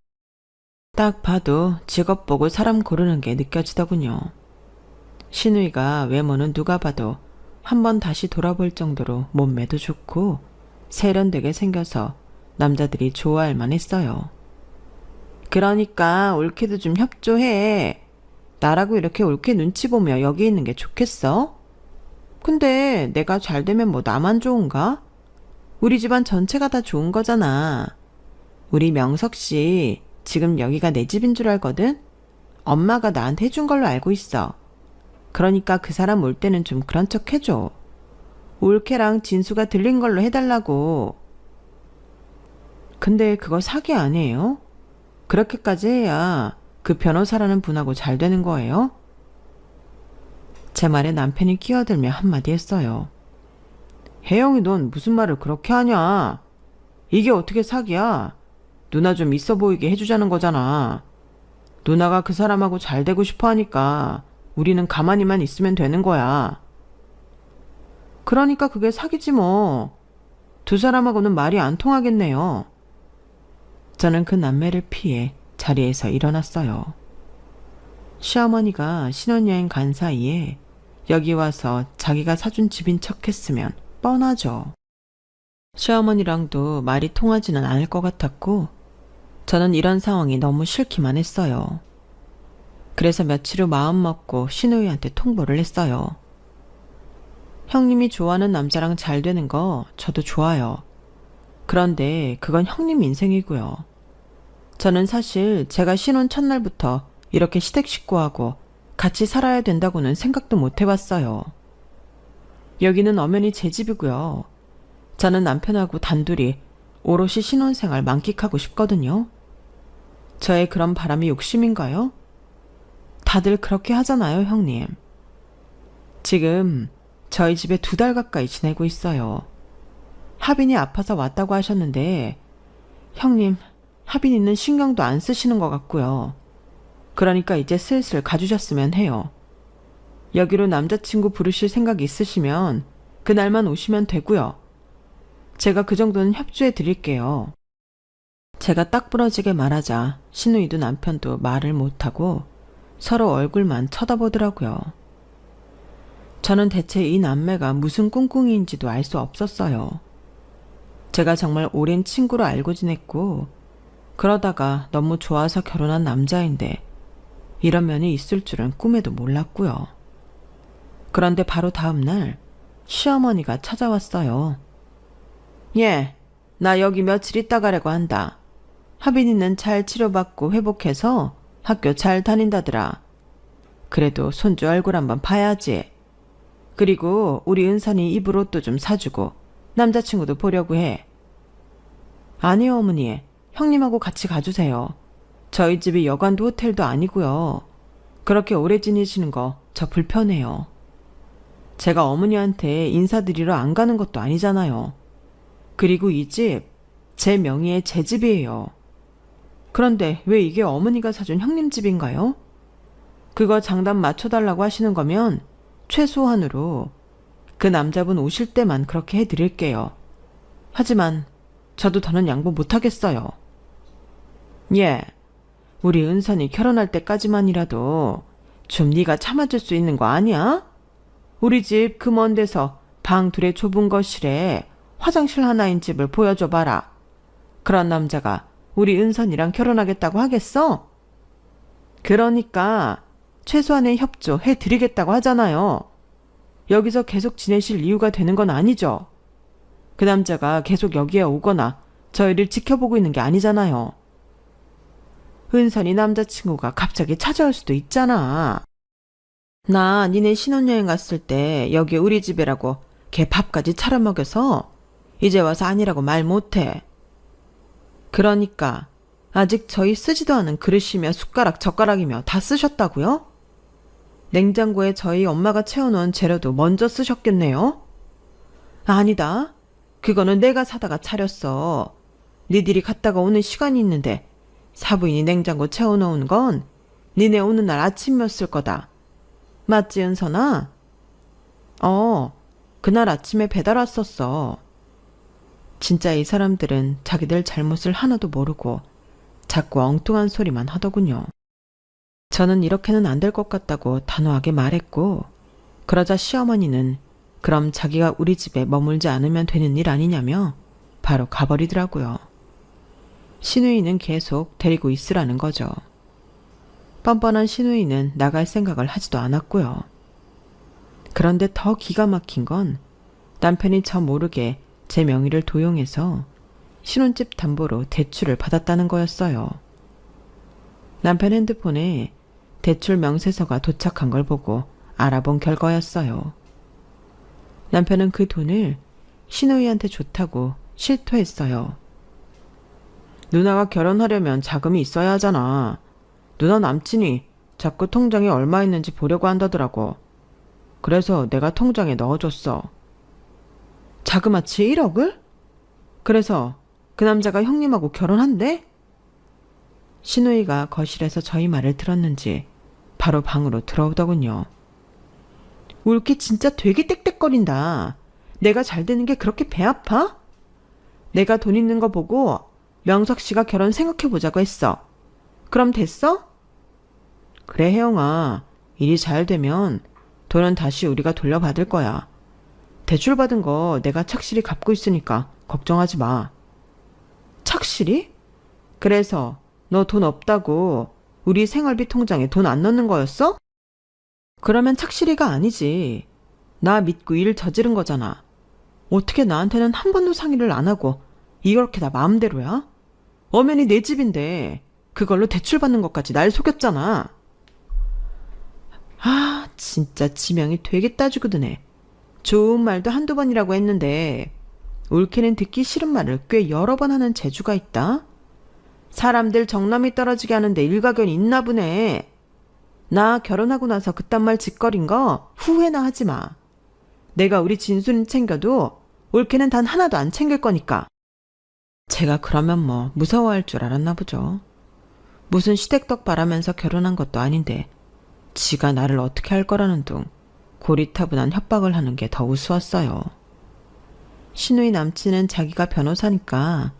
딱 봐도 직업 보고 사람 고르는 게 느껴지더군요. 시누이가 외모는 누가 봐도 한번 다시 돌아볼 정도로 몸매도 좋고 세련되게 생겨서 남자들이 좋아할 만했어요. 그러니까 올케도 좀 협조해. 나라고 이렇게 올케 눈치 보며 여기 있는 게 좋겠어? 근데 내가 잘 되면 뭐 나만 좋은가? 우리 집안 전체가 다 좋은 거잖아. 우리 명석 씨 지금 여기가 내 집인 줄 알거든? 엄마가 나한테 해준 걸로 알고 있어. 그러니까 그 사람 올 때는 좀 그런 척 해줘. 올케랑 진수가 들린 걸로 해달라고. 근데 그거 사기 아니에요? 그렇게까지 해야 그 변호사라는 분하고 잘 되는 거예요? 제 말에 남편이 끼어들며 한마디 했어요. 혜영이 넌 무슨 말을 그렇게 하냐? 이게 어떻게 사기야? 누나 좀 있어 보이게 해주자는 거잖아. 누나가 그 사람하고 잘 되고 싶어 하니까 우리는 가만히만 있으면 되는 거야. 그러니까 그게 사기지 뭐. 두 사람하고는 말이 안 통하겠네요. 저는 그 남매를 피해 자리에서 일어났어요. 시어머니가 신혼여행 간 사이에 여기 와서 자기가 사준 집인 척 했으면 뻔하죠. 시어머니랑도 말이 통하지는 않을 것 같았고 저는 이런 상황이 너무 싫기만 했어요. 그래서 며칠 후 마음먹고 신우이한테 통보를 했어요. 형님이 좋아하는 남자랑 잘 되는 거 저도 좋아요. 그런데 그건 형님 인생이고요. 저는 사실 제가 신혼 첫날부터 이렇게 시댁 식구하고 같이 살아야 된다고는 생각도 못 해봤어요. 여기는 엄연히 제 집이고요. 저는 남편하고 단둘이 오롯이 신혼생활 만끽하고 싶거든요. 저의 그런 바람이 욕심인가요? 다들 그렇게 하잖아요, 형님. 지금 저희 집에 2달 가까이 지내고 있어요. 하빈이 아파서 왔다고 하셨는데 형님, 하빈이는 신경도 안 쓰시는 것 같고요. 그러니까 이제 슬슬 가주셨으면 해요. 여기로 남자친구 부르실 생각 있으시면 그날만 오시면 되고요. 제가 그 정도는 협조해 드릴게요. 제가 딱 부러지게 말하자 신우이도 남편도 말을 못하고 서로 얼굴만 쳐다보더라고요. 저는 대체 이 남매가 무슨 꿍꿍이인지도 알 수 없었어요. 제가 정말 오랜 친구로 알고 지냈고 그러다가 너무 좋아서 결혼한 남자인데 이런 면이 있을 줄은 꿈에도 몰랐고요. 그런데 바로 다음 날 시어머니가 찾아왔어요. 예, 나 여기 며칠 있다 가려고 한다. 하빈이는 잘 치료받고 회복해서 학교 잘 다닌다더라. 그래도 손주 얼굴 한번 봐야지. 그리고 우리 은선이 입을 옷도 좀 사주고 남자친구도 보려고 해. 아니요, 어머니. 형님하고 같이 가주세요. 저희 집이 여관도 호텔도 아니고요. 그렇게 오래 지내시는 거 저 불편해요. 제가 어머니한테 인사드리러 안 가는 것도 아니잖아요. 그리고 이 집 제 명의의 제 집이에요. 그런데 왜 이게 어머니가 사준 형님 집인가요? 그거 장단 맞춰달라고 하시는 거면 최소한으로 그 남자분 오실 때만 그렇게 해드릴게요. 하지만 저도 더는 양보 못하겠어요. 예, 우리 은선이 결혼할 때까지만이라도 좀 네가 참아줄 수 있는 거 아니야? 우리 집 그 먼 데서 방 둘의 좁은 거실에 화장실 하나인 집을 보여줘봐라. 그런 남자가 우리 은선이랑 결혼하겠다고 하겠어? 그러니까 최소한의 협조 해드리겠다고 하잖아요. 여기서 계속 지내실 이유가 되는 건 아니죠. 그 남자가 계속 여기에 오거나 저희를 지켜보고 있는 게 아니잖아요. 은선이 남자친구가 갑자기 찾아올 수도 있잖아. 나 니네 신혼여행 갔을 때 여기 우리 집이라고 걔 밥까지 차려 먹여서 이제 와서 아니라고 말 못해. 그러니까 아직 저희 쓰지도 않은 그릇이며 숟가락, 젓가락이며 다 쓰셨다고요? 냉장고에 저희 엄마가 채워놓은 재료도 먼저 쓰셨겠네요? 아니다. 그거는 내가 사다가 차렸어. 니들이 갔다가 오는 시간이 있는데 사부인이 냉장고 채워놓은 건 니네 오는 날 아침이었을 거다. 맞지, 은선아? 그날 아침에 배달 왔었어. 진짜 이 사람들은 자기들 잘못을 하나도 모르고 자꾸 엉뚱한 소리만 하더군요. 저는 이렇게는 안 될 것 같다고 단호하게 말했고, 그러자 시어머니는 그럼 자기가 우리 집에 머물지 않으면 되는 일 아니냐며 바로 가버리더라고요. 신우이는 계속 데리고 있으라는 거죠. 뻔뻔한 신우이는 나갈 생각을 하지도 않았고요. 그런데 더 기가 막힌 건 남편이 저 모르게 제 명의를 도용해서 신혼집 담보로 대출을 받았다는 거였어요. 남편 핸드폰에 대출 명세서가 도착한 걸 보고 알아본 결과였어요. 남편은 그 돈을 신우이한테 좋다고 실토했어요. 누나가 결혼하려면 자금이 있어야 하잖아. 누나 남친이 자꾸 통장에 얼마 있는지 보려고 한다더라고. 그래서 내가 통장에 넣어줬어. 자그마치 1억을? 그래서 그 남자가 형님하고 결혼한대? 신우이가 거실에서 저희 말을 들었는지 바로 방으로 들어오더군요. 울기 진짜 되게 떽떽거린다. 내가 잘 되는 게 그렇게 배 아파? 내가 돈 있는 거 보고 명석 씨가 결혼 생각해보자고 했어. 그럼 됐어? 그래, 혜영아. 일이 잘 되면 돈은 다시 우리가 돌려받을 거야. 대출 받은 거 내가 착실히 갚고 있으니까 걱정하지 마. 착실히? 그래서 너 돈 없다고 우리 생활비 통장에 돈 안 넣는 거였어? 그러면 착실히가 아니지. 나 믿고 일 저지른 거잖아. 어떻게 나한테는 한 번도 상의를 안 하고 이렇게 다 마음대로야? 엄연히 내 집인데 그걸로 대출 받는 것까지 날 속였잖아. 아, 진짜 지명이 되게 따지고 드네. 좋은 말도 한두 번이라고 했는데 옳게는 듣기 싫은 말을 꽤 여러 번 하는 재주가 있다. 사람들 정남이 떨어지게 하는데 일가견이 있나 보네. 나 결혼하고 나서 그딴 말 짓거린 거 후회나 하지 마. 내가 우리 진순이 챙겨도 옳게는 단 하나도 안 챙길 거니까. 제가 그러면 뭐 무서워할 줄 알았나 보죠. 무슨 시댁떡 바라면서 결혼한 것도 아닌데 지가 나를 어떻게 할 거라는 둥 고리타분한 협박을 하는 게 더 우스웠어요. 신우이 남친은 자기가 변호사니까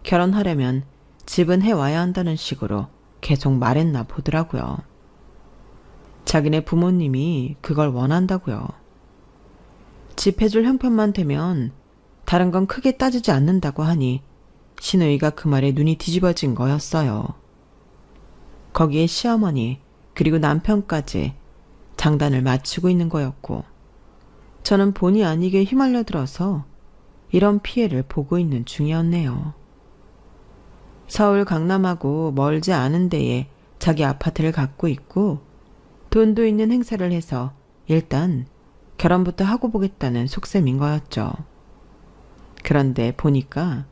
결혼하려면 집은 해와야 한다는 식으로 계속 말했나 보더라고요. 자기네 부모님이 그걸 원한다고요. 집 해줄 형편만 되면 다른 건 크게 따지지 않는다고 하니 신우이가 그 말에 눈이 뒤집어진 거였어요. 거기에 시어머니 그리고 남편까지 장단을 맞추고 있는 거였고 저는 본의 아니게 휘말려들어서 이런 피해를 보고 있는 중이었네요. 서울 강남하고 멀지 않은 데에 자기 아파트를 갖고 있고 돈도 있는 행세를 해서 일단 결혼부터 하고 보겠다는 속셈인 거였죠. 그런데 보니까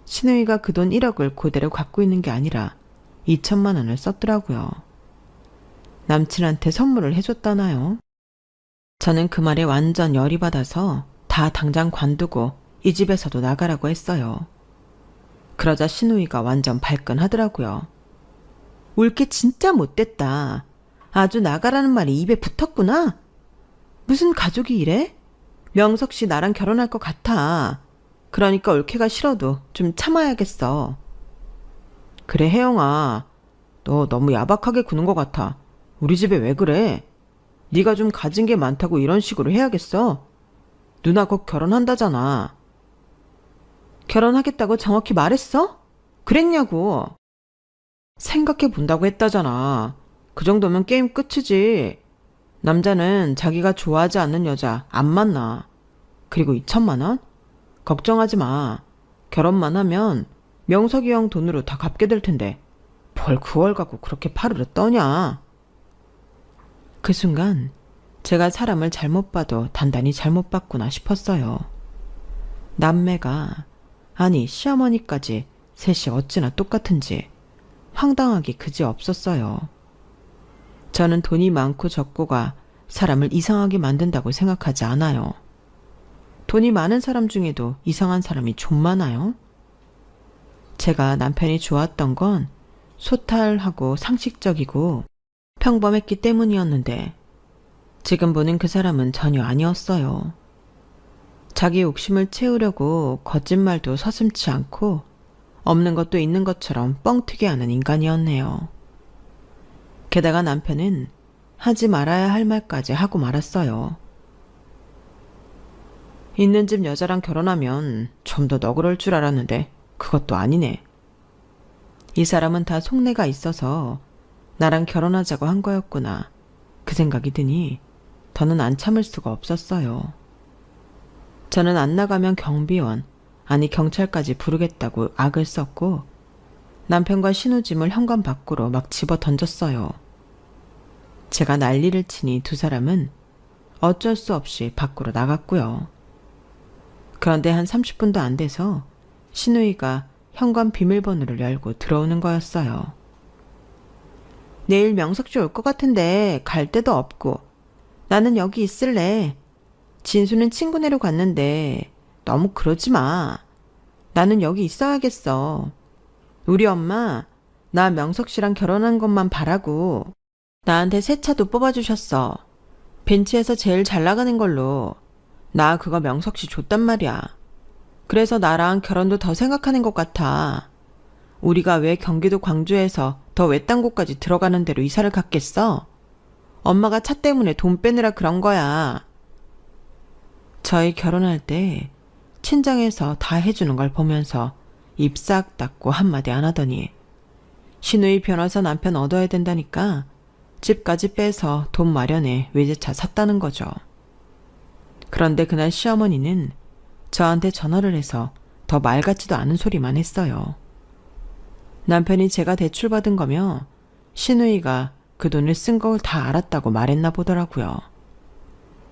신우이가 그 돈 1억을 그대로 갖고 있는 게 아니라 2천만 원을 썼더라고요. 남친한테 선물을 해줬다나요? 저는 그 말에 완전 열이 받아서 다 당장 관두고 이 집에서도 나가라고 했어요. 그러자 신우이가 완전 발끈하더라고요. 올게 진짜 못됐다. 아주 나가라는 말이 입에 붙었구나. 무슨 가족이 이래? 명석 씨 나랑 결혼할 것 같아. 그러니까 올케가 싫어도 좀 참아야겠어. 그래, 혜영아. 너 너무 야박하게 구는 것 같아. 우리 집에 왜 그래? 네가 좀 가진 게 많다고 이런 식으로 해야겠어? 누나 곧 결혼한다잖아. 결혼하겠다고 정확히 말했어? 그랬냐고. 생각해 본다고 했다잖아. 그 정도면 게임 끝이지. 남자는 자기가 좋아하지 않는 여자 안 만나. 그리고 2천만 원? 걱정하지 마. 결혼만 하면 명석이 형 돈으로 다 갚게 될 텐데 뭘 9월 갖고 그렇게 파르르 떠냐. 그 순간 제가 사람을 잘못 봐도 단단히 잘못 봤구나 싶었어요. 남매가, 아니 시어머니까지 셋이 어찌나 똑같은지 황당하기 그지 없었어요. 저는 돈이 많고 적고가 사람을 이상하게 만든다고 생각하지 않아요. 돈이 많은 사람 중에도 이상한 사람이 좀 많아요. 제가 남편이 좋았던 건 소탈하고 상식적이고 평범했기 때문이었는데 지금 보는 그 사람은 전혀 아니었어요. 자기 욕심을 채우려고 거짓말도 서슴지 않고 없는 것도 있는 것처럼 뻥튀기 하는 인간이었네요. 게다가 남편은 하지 말아야 할 말까지 하고 말았어요. 있는 집 여자랑 결혼하면 좀 더 너그러울 줄 알았는데 그것도 아니네. 이 사람은 다 속내가 있어서 나랑 결혼하자고 한 거였구나. 그 생각이 드니 더는 안 참을 수가 없었어요. 저는 안 나가면 경비원, 아니 경찰까지 부르겠다고 악을 썼고 남편과 신우짐을 현관 밖으로 막 집어 던졌어요. 제가 난리를 치니 두 사람은 어쩔 수 없이 밖으로 나갔고요. 그런데 한 30분도 안 돼서 신우이가 현관 비밀번호를 열고 들어오는 거였어요. 내일 명석씨 올 것 같은데 갈 데도 없고 나는 여기 있을래. 진수는 친구네로 갔는데 너무 그러지 마. 나는 여기 있어야겠어. 우리 엄마 나 명석씨랑 결혼한 것만 바라고 나한테 새 차도 뽑아주셨어. 벤츠에서 제일 잘 나가는 걸로. 나 그거 명석씨 줬단 말이야. 그래서 나랑 결혼도 더 생각하는 것 같아. 우리가 왜 경기도 광주에서 더 외딴 곳까지 들어가는 대로 이사를 갔겠어? 엄마가 차 때문에 돈 빼느라 그런 거야. 저희 결혼할 때 친정에서 다 해주는 걸 보면서 입 싹 닫고 한마디 안 하더니 신우이 변호사 남편 얻어야 된다니까 집까지 빼서 돈 마련해 외제차 샀다는 거죠. 그런데 그날 시어머니는 저한테 전화를 해서 더 말 같지도 않은 소리만 했어요. 남편이 제가 대출받은 거며 신우이가 그 돈을 쓴 걸 다 알았다고 말했나 보더라고요.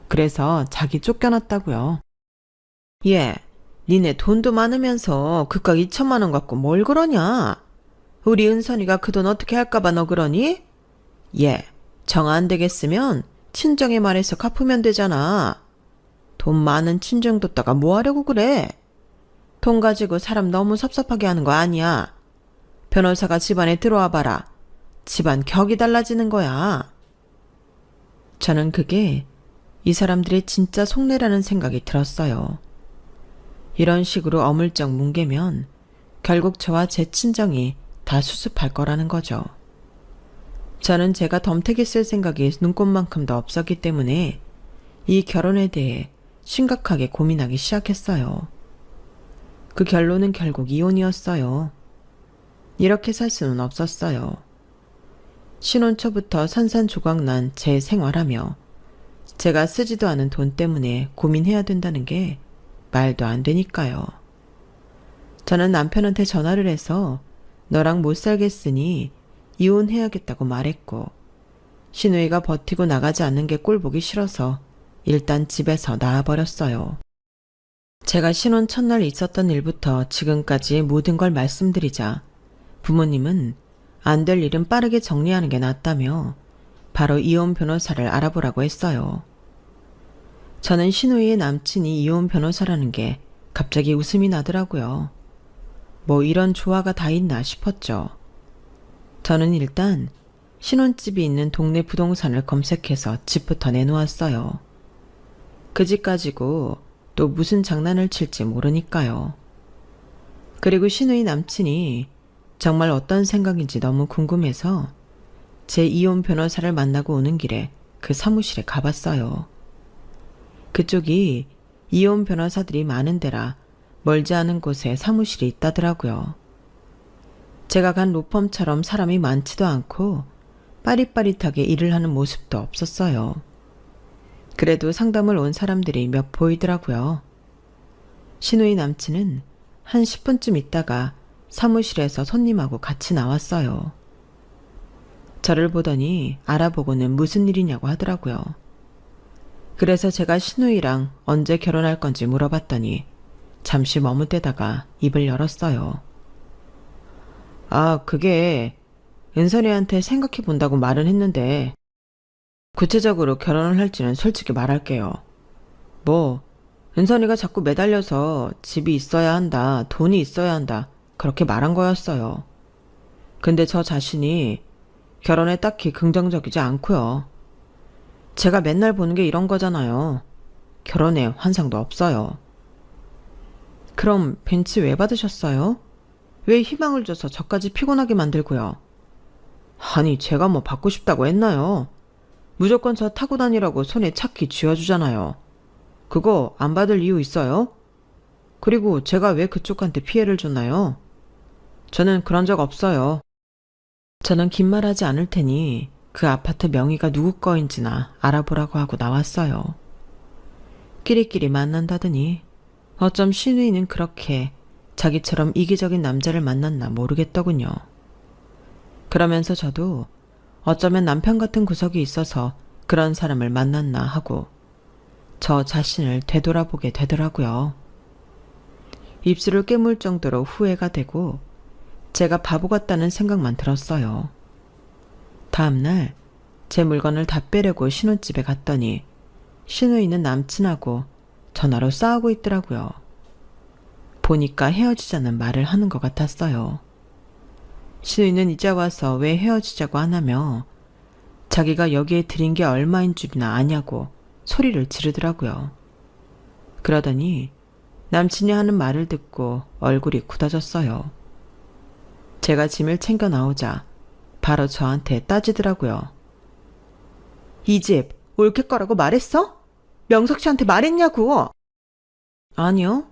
그래서 자기 쫓겨났다고요. 얘, 니네 돈도 많으면서 그깟 2천만 원 갖고 뭘 그러냐? 우리 은선이가 그 돈 어떻게 할까봐 너 그러니? 얘, 정 안 되겠으면 친정에 말해서 갚으면 되잖아. 돈 많은 친정 뒀다가 뭐 하려고 그래? 돈 가지고 사람 너무 섭섭하게 하는 거 아니야. 변호사가 집안에 들어와 봐라. 집안 격이 달라지는 거야. 저는 그게 이 사람들의 진짜 속내라는 생각이 들었어요. 이런 식으로 어물쩍 뭉개면 결국 저와 제 친정이 다 수습할 거라는 거죠. 저는 제가 덤태기 쓸 생각이 눈꼽만큼도 없었기 때문에 이 결혼에 대해 심각하게 고민하기 시작했어요. 그 결론은 결국 이혼이었어요. 이렇게 살 수는 없었어요. 신혼 초부터 산산조각난 제 생활하며 제가 쓰지도 않은 돈 때문에 고민해야 된다는 게 말도 안 되니까요. 저는 남편한테 전화를 해서 너랑 못 살겠으니 이혼해야겠다고 말했고 신우이가 버티고 나가지 않는 게 꼴보기 싫어서 일단 집에서 나와버렸어요. 제가 신혼 첫날 있었던 일부터 지금까지 모든 걸 말씀드리자 부모님은 안 될 일은 빠르게 정리하는 게 낫다며 바로 이혼 변호사를 알아보라고 했어요. 저는 신우이의 남친이 이혼 변호사라는 게 갑자기 웃음이 나더라고요. 뭐 이런 조화가 다 있나 싶었죠. 저는 일단 신혼집이 있는 동네 부동산을 검색해서 집부터 내놓았어요. 그 집 가지고 또 무슨 장난을 칠지 모르니까요. 그리고 신우이 남친이 정말 어떤 생각인지 너무 궁금해서 제 이혼 변호사를 만나고 오는 길에 그 사무실에 가봤어요. 그쪽이 이혼 변호사들이 많은 데라 멀지 않은 곳에 사무실이 있다더라고요. 제가 간 로펌처럼 사람이 많지도 않고 빠릿빠릿하게 일을 하는 모습도 없었어요. 그래도 상담을 온 사람들이 몇 보이더라고요. 신우이 남친은 한 10분쯤 있다가 사무실에서 손님하고 같이 나왔어요. 저를 보더니 알아보고는 무슨 일이냐고 하더라고요. 그래서 제가 신우이랑 언제 결혼할 건지 물어봤더니 잠시 머뭇대다가 입을 열었어요. 아, 그게 은선이한테 생각해 본다고 말은 했는데 구체적으로 결혼을 할지는 솔직히 말할게요. 뭐 은선이가 자꾸 매달려서 집이 있어야 한다, 돈이 있어야 한다 그렇게 말한 거였어요. 근데 저 자신이 결혼에 딱히 긍정적이지 않고요. 제가 맨날 보는 게 이런 거잖아요. 결혼에 환상도 없어요. 그럼 벤츠 왜 받으셨어요? 왜 희망을 줘서 저까지 피곤하게 만들고요? 아니, 제가 뭐 받고 싶다고 했나요? 무조건 저 타고 다니라고 손에 차키 쥐어주잖아요. 그거 안 받을 이유 있어요? 그리고 제가 왜 그쪽한테 피해를 줬나요? 저는 그런 적 없어요. 저는 긴 말하지 않을 테니 그 아파트 명의가 누구 거인지나 알아보라고 하고 나왔어요. 끼리끼리 만난다더니 어쩜 신우이는 그렇게 자기처럼 이기적인 남자를 만났나 모르겠더군요. 그러면서 저도 어쩌면 남편 같은 구석이 있어서 그런 사람을 만났나 하고 저 자신을 되돌아보게 되더라고요. 입술을 깨물 정도로 후회가 되고 제가 바보 같다는 생각만 들었어요. 다음날 제 물건을 다 빼려고 신혼집에 갔더니 신우이는 남친하고 전화로 싸우고 있더라고요. 보니까 헤어지자는 말을 하는 것 같았어요. 신우이는 이제 와서 왜 헤어지자고 하냐며 자기가 여기에 들인 게 얼마인 줄이나 아냐고 소리를 지르더라고요. 그러더니 남친이 하는 말을 듣고 얼굴이 굳어졌어요. 제가 짐을 챙겨 나오자 바로 저한테 따지더라고요. 이 집 올킬 거라고 말했어? 명석 씨한테 말했냐고? 아니요.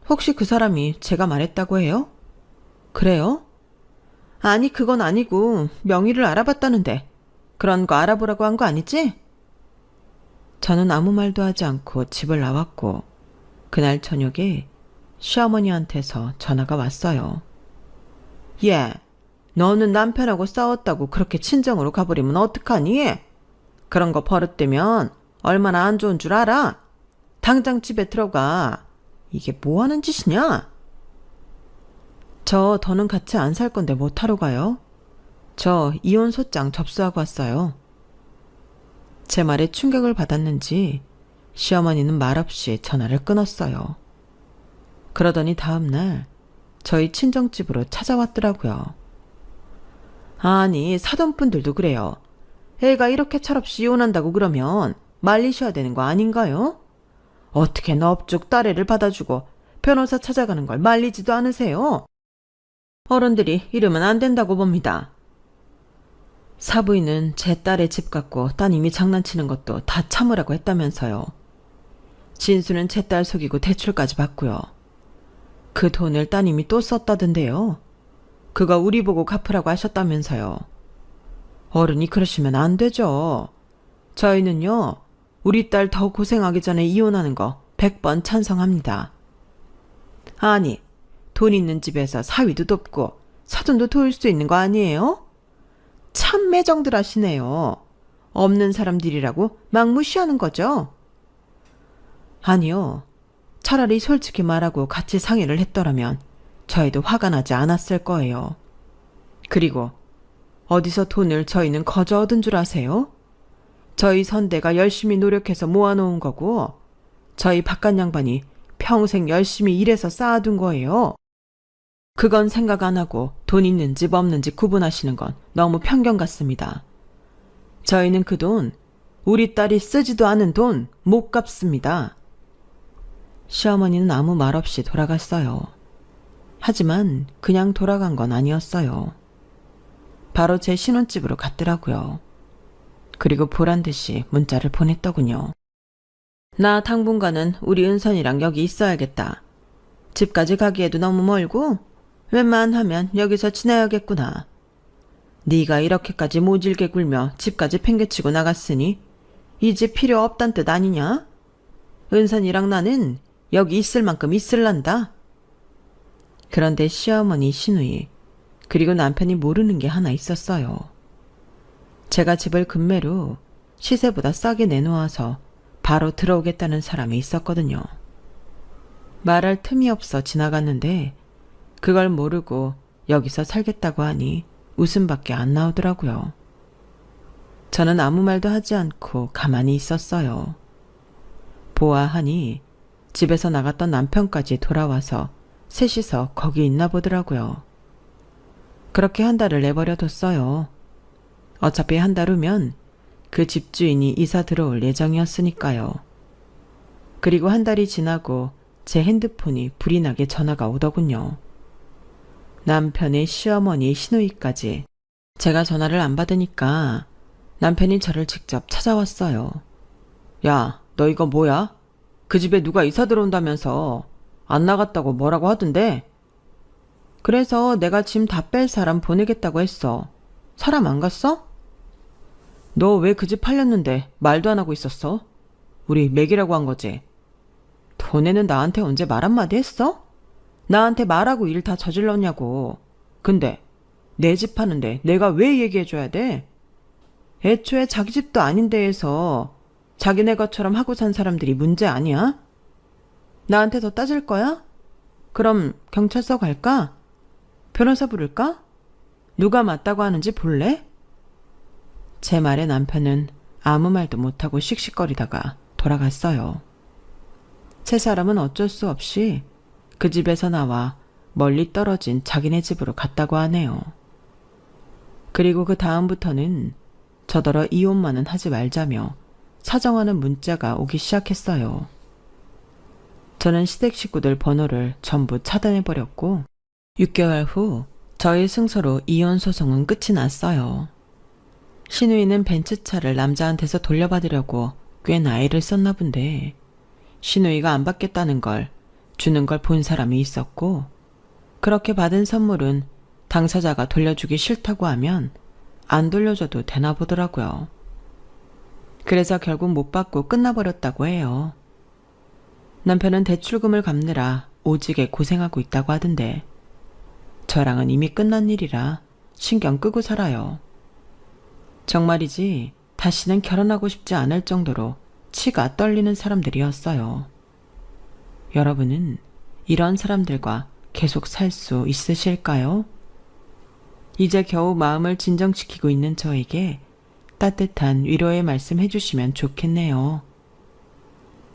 혹시 그 사람이 제가 말했다고 해요? 그래요? 아니, 그건 아니고 명의를 알아봤다는데 그런 거 알아보라고 한 거 아니지? 저는 아무 말도 하지 않고 집을 나왔고 그날 저녁에 시어머니한테서 전화가 왔어요. 얘, 너는 남편하고 싸웠다고 그렇게 친정으로 가버리면 어떡하니? 그런 거 버릇되면 얼마나 안 좋은 줄 알아? 당장 집에 들어가. 이게 뭐 하는 짓이냐? 저 더는 같이 안 살 건데 못하러 가요? 저 이혼 소장 접수하고 왔어요. 제 말에 충격을 받았는지 시어머니는 말없이 전화를 끊었어요. 그러더니 다음날 저희 친정집으로 찾아왔더라고요. 아니, 사돈분들도 그래요. 애가 이렇게 철없이 이혼한다고 그러면 말리셔야 되는 거 아닌가요? 어떻게 넙죽 딸애를 받아주고 변호사 찾아가는 걸 말리지도 않으세요? 어른들이 이러면 안 된다고 봅니다. 사부인은 제 딸의 집 갖고 따님이 장난치는 것도 다 참으라고 했다면서요. 진수는 제 딸 속이고 대출까지 받고요. 그 돈을 따님이 또 썼다던데요. 그거 우리 보고 갚으라고 하셨다면서요. 어른이 그러시면 안 되죠. 저희는요, 우리 딸 더 고생하기 전에 이혼하는 거 100번 찬성합니다. 아니, 돈 있는 집에서 사위도 돕고 사돈도 도울 수 있는 거 아니에요? 참 매정들 하시네요. 없는 사람들이라고 막 무시하는 거죠? 아니요. 차라리 솔직히 말하고 같이 상의를 했더라면 저희도 화가 나지 않았을 거예요. 그리고 어디서 돈을 저희는 거저 얻은 줄 아세요? 저희 선대가 열심히 노력해서 모아놓은 거고 저희 바깥 양반이 평생 열심히 일해서 쌓아둔 거예요. 그건 생각 안 하고 돈 있는 집 없는 집 구분하시는 건 너무 편견 같습니다. 저희는 그 돈, 우리 딸이 쓰지도 않은 돈 못 갚습니다. 시어머니는 아무 말 없이 돌아갔어요. 하지만 그냥 돌아간 건 아니었어요. 바로 제 신혼집으로 갔더라고요. 그리고 보란듯이 문자를 보냈더군요. 나 당분간은 우리 은선이랑 여기 있어야겠다. 집까지 가기에도 너무 멀고 웬만하면 여기서 지내야겠구나. 네가 이렇게까지 모질게 굴며 집까지 팽개치고 나갔으니 이 집 필요 없단 뜻 아니냐? 은선이랑 나는 여기 있을 만큼 있을란다. 그런데 시어머니 시누이 그리고 남편이 모르는 게 하나 있었어요. 제가 집을 금매로 시세보다 싸게 내놓아서 바로 들어오겠다는 사람이 있었거든요. 말할 틈이 없어 지나갔는데 그걸 모르고 여기서 살겠다고 하니 웃음밖에 안 나오더라고요. 저는 아무 말도 하지 않고 가만히 있었어요. 보아하니 집에서 나갔던 남편까지 돌아와서 셋이서 거기 있나 보더라고요. 그렇게 한 달을 내버려 뒀어요. 어차피 한 달 후면 그 집주인이 이사 들어올 예정이었으니까요. 그리고 한 달이 지나고 제 핸드폰이 불이 나게 전화가 오더군요. 남편의 시어머니 시누이까지. 제가 전화를 안 받으니까 남편이 저를 직접 찾아왔어요. 야, 너 이거 뭐야? 그 집에 누가 이사 들어온다면서 안 나갔다고 뭐라고 하던데? 그래서 내가 짐 다 뺄 사람 보내겠다고 했어. 사람 안 갔어? 너 왜 그 집 팔렸는데 말도 안 하고 있었어? 우리 맥이라고 한 거지. 돈에는 나한테 언제 말 한마디 했어? 나한테 말하고 일 다 저질렀냐고. 근데 내 집 파는데 내가 왜 얘기해줘야 돼? 애초에 자기 집도 아닌 데에서 자기네 것처럼 하고 산 사람들이 문제 아니야? 나한테 더 따질 거야? 그럼 경찰서 갈까? 변호사 부를까? 누가 맞다고 하는지 볼래? 제 말에 남편은 아무 말도 못하고 씩씩거리다가 돌아갔어요. 세 사람은 어쩔 수 없이 그 집에서 나와 멀리 떨어진 자기네 집으로 갔다고 하네요. 그리고 그 다음부터는 저더러 이혼만은 하지 말자며 사정하는 문자가 오기 시작했어요. 저는 시댁 식구들 번호를 전부 차단해버렸고 6개월 후 저희 승소로 이혼 소송은 끝이 났어요. 신우이는 벤츠차를 남자한테서 돌려받으려고 꽤 나이를 썼나 본데 신우이가 안 받겠다는 걸 주는 걸 본 사람이 있었고 그렇게 받은 선물은 당사자가 돌려주기 싫다고 하면 안 돌려줘도 되나 보더라고요. 그래서 결국 못 받고 끝나버렸다고 해요. 남편은 대출금을 갚느라 오지게 고생하고 있다고 하던데 저랑은 이미 끝난 일이라 신경 끄고 살아요. 정말이지 다시는 결혼하고 싶지 않을 정도로 치가 떨리는 사람들이었어요. 여러분은 이런 사람들과 계속 살 수 있으실까요? 이제 겨우 마음을 진정시키고 있는 저에게 따뜻한 위로의 말씀 해주시면 좋겠네요.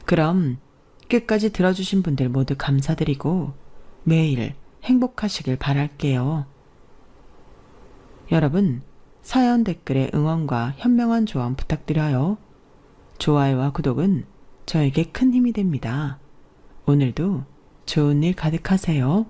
그럼 끝까지 들어주신 분들 모두 감사드리고 매일 행복하시길 바랄게요. 여러분, 사연 댓글에 응원과 현명한 조언 부탁드려요. 좋아요와 구독은 저에게 큰 힘이 됩니다. 오늘도 좋은 일 가득하세요.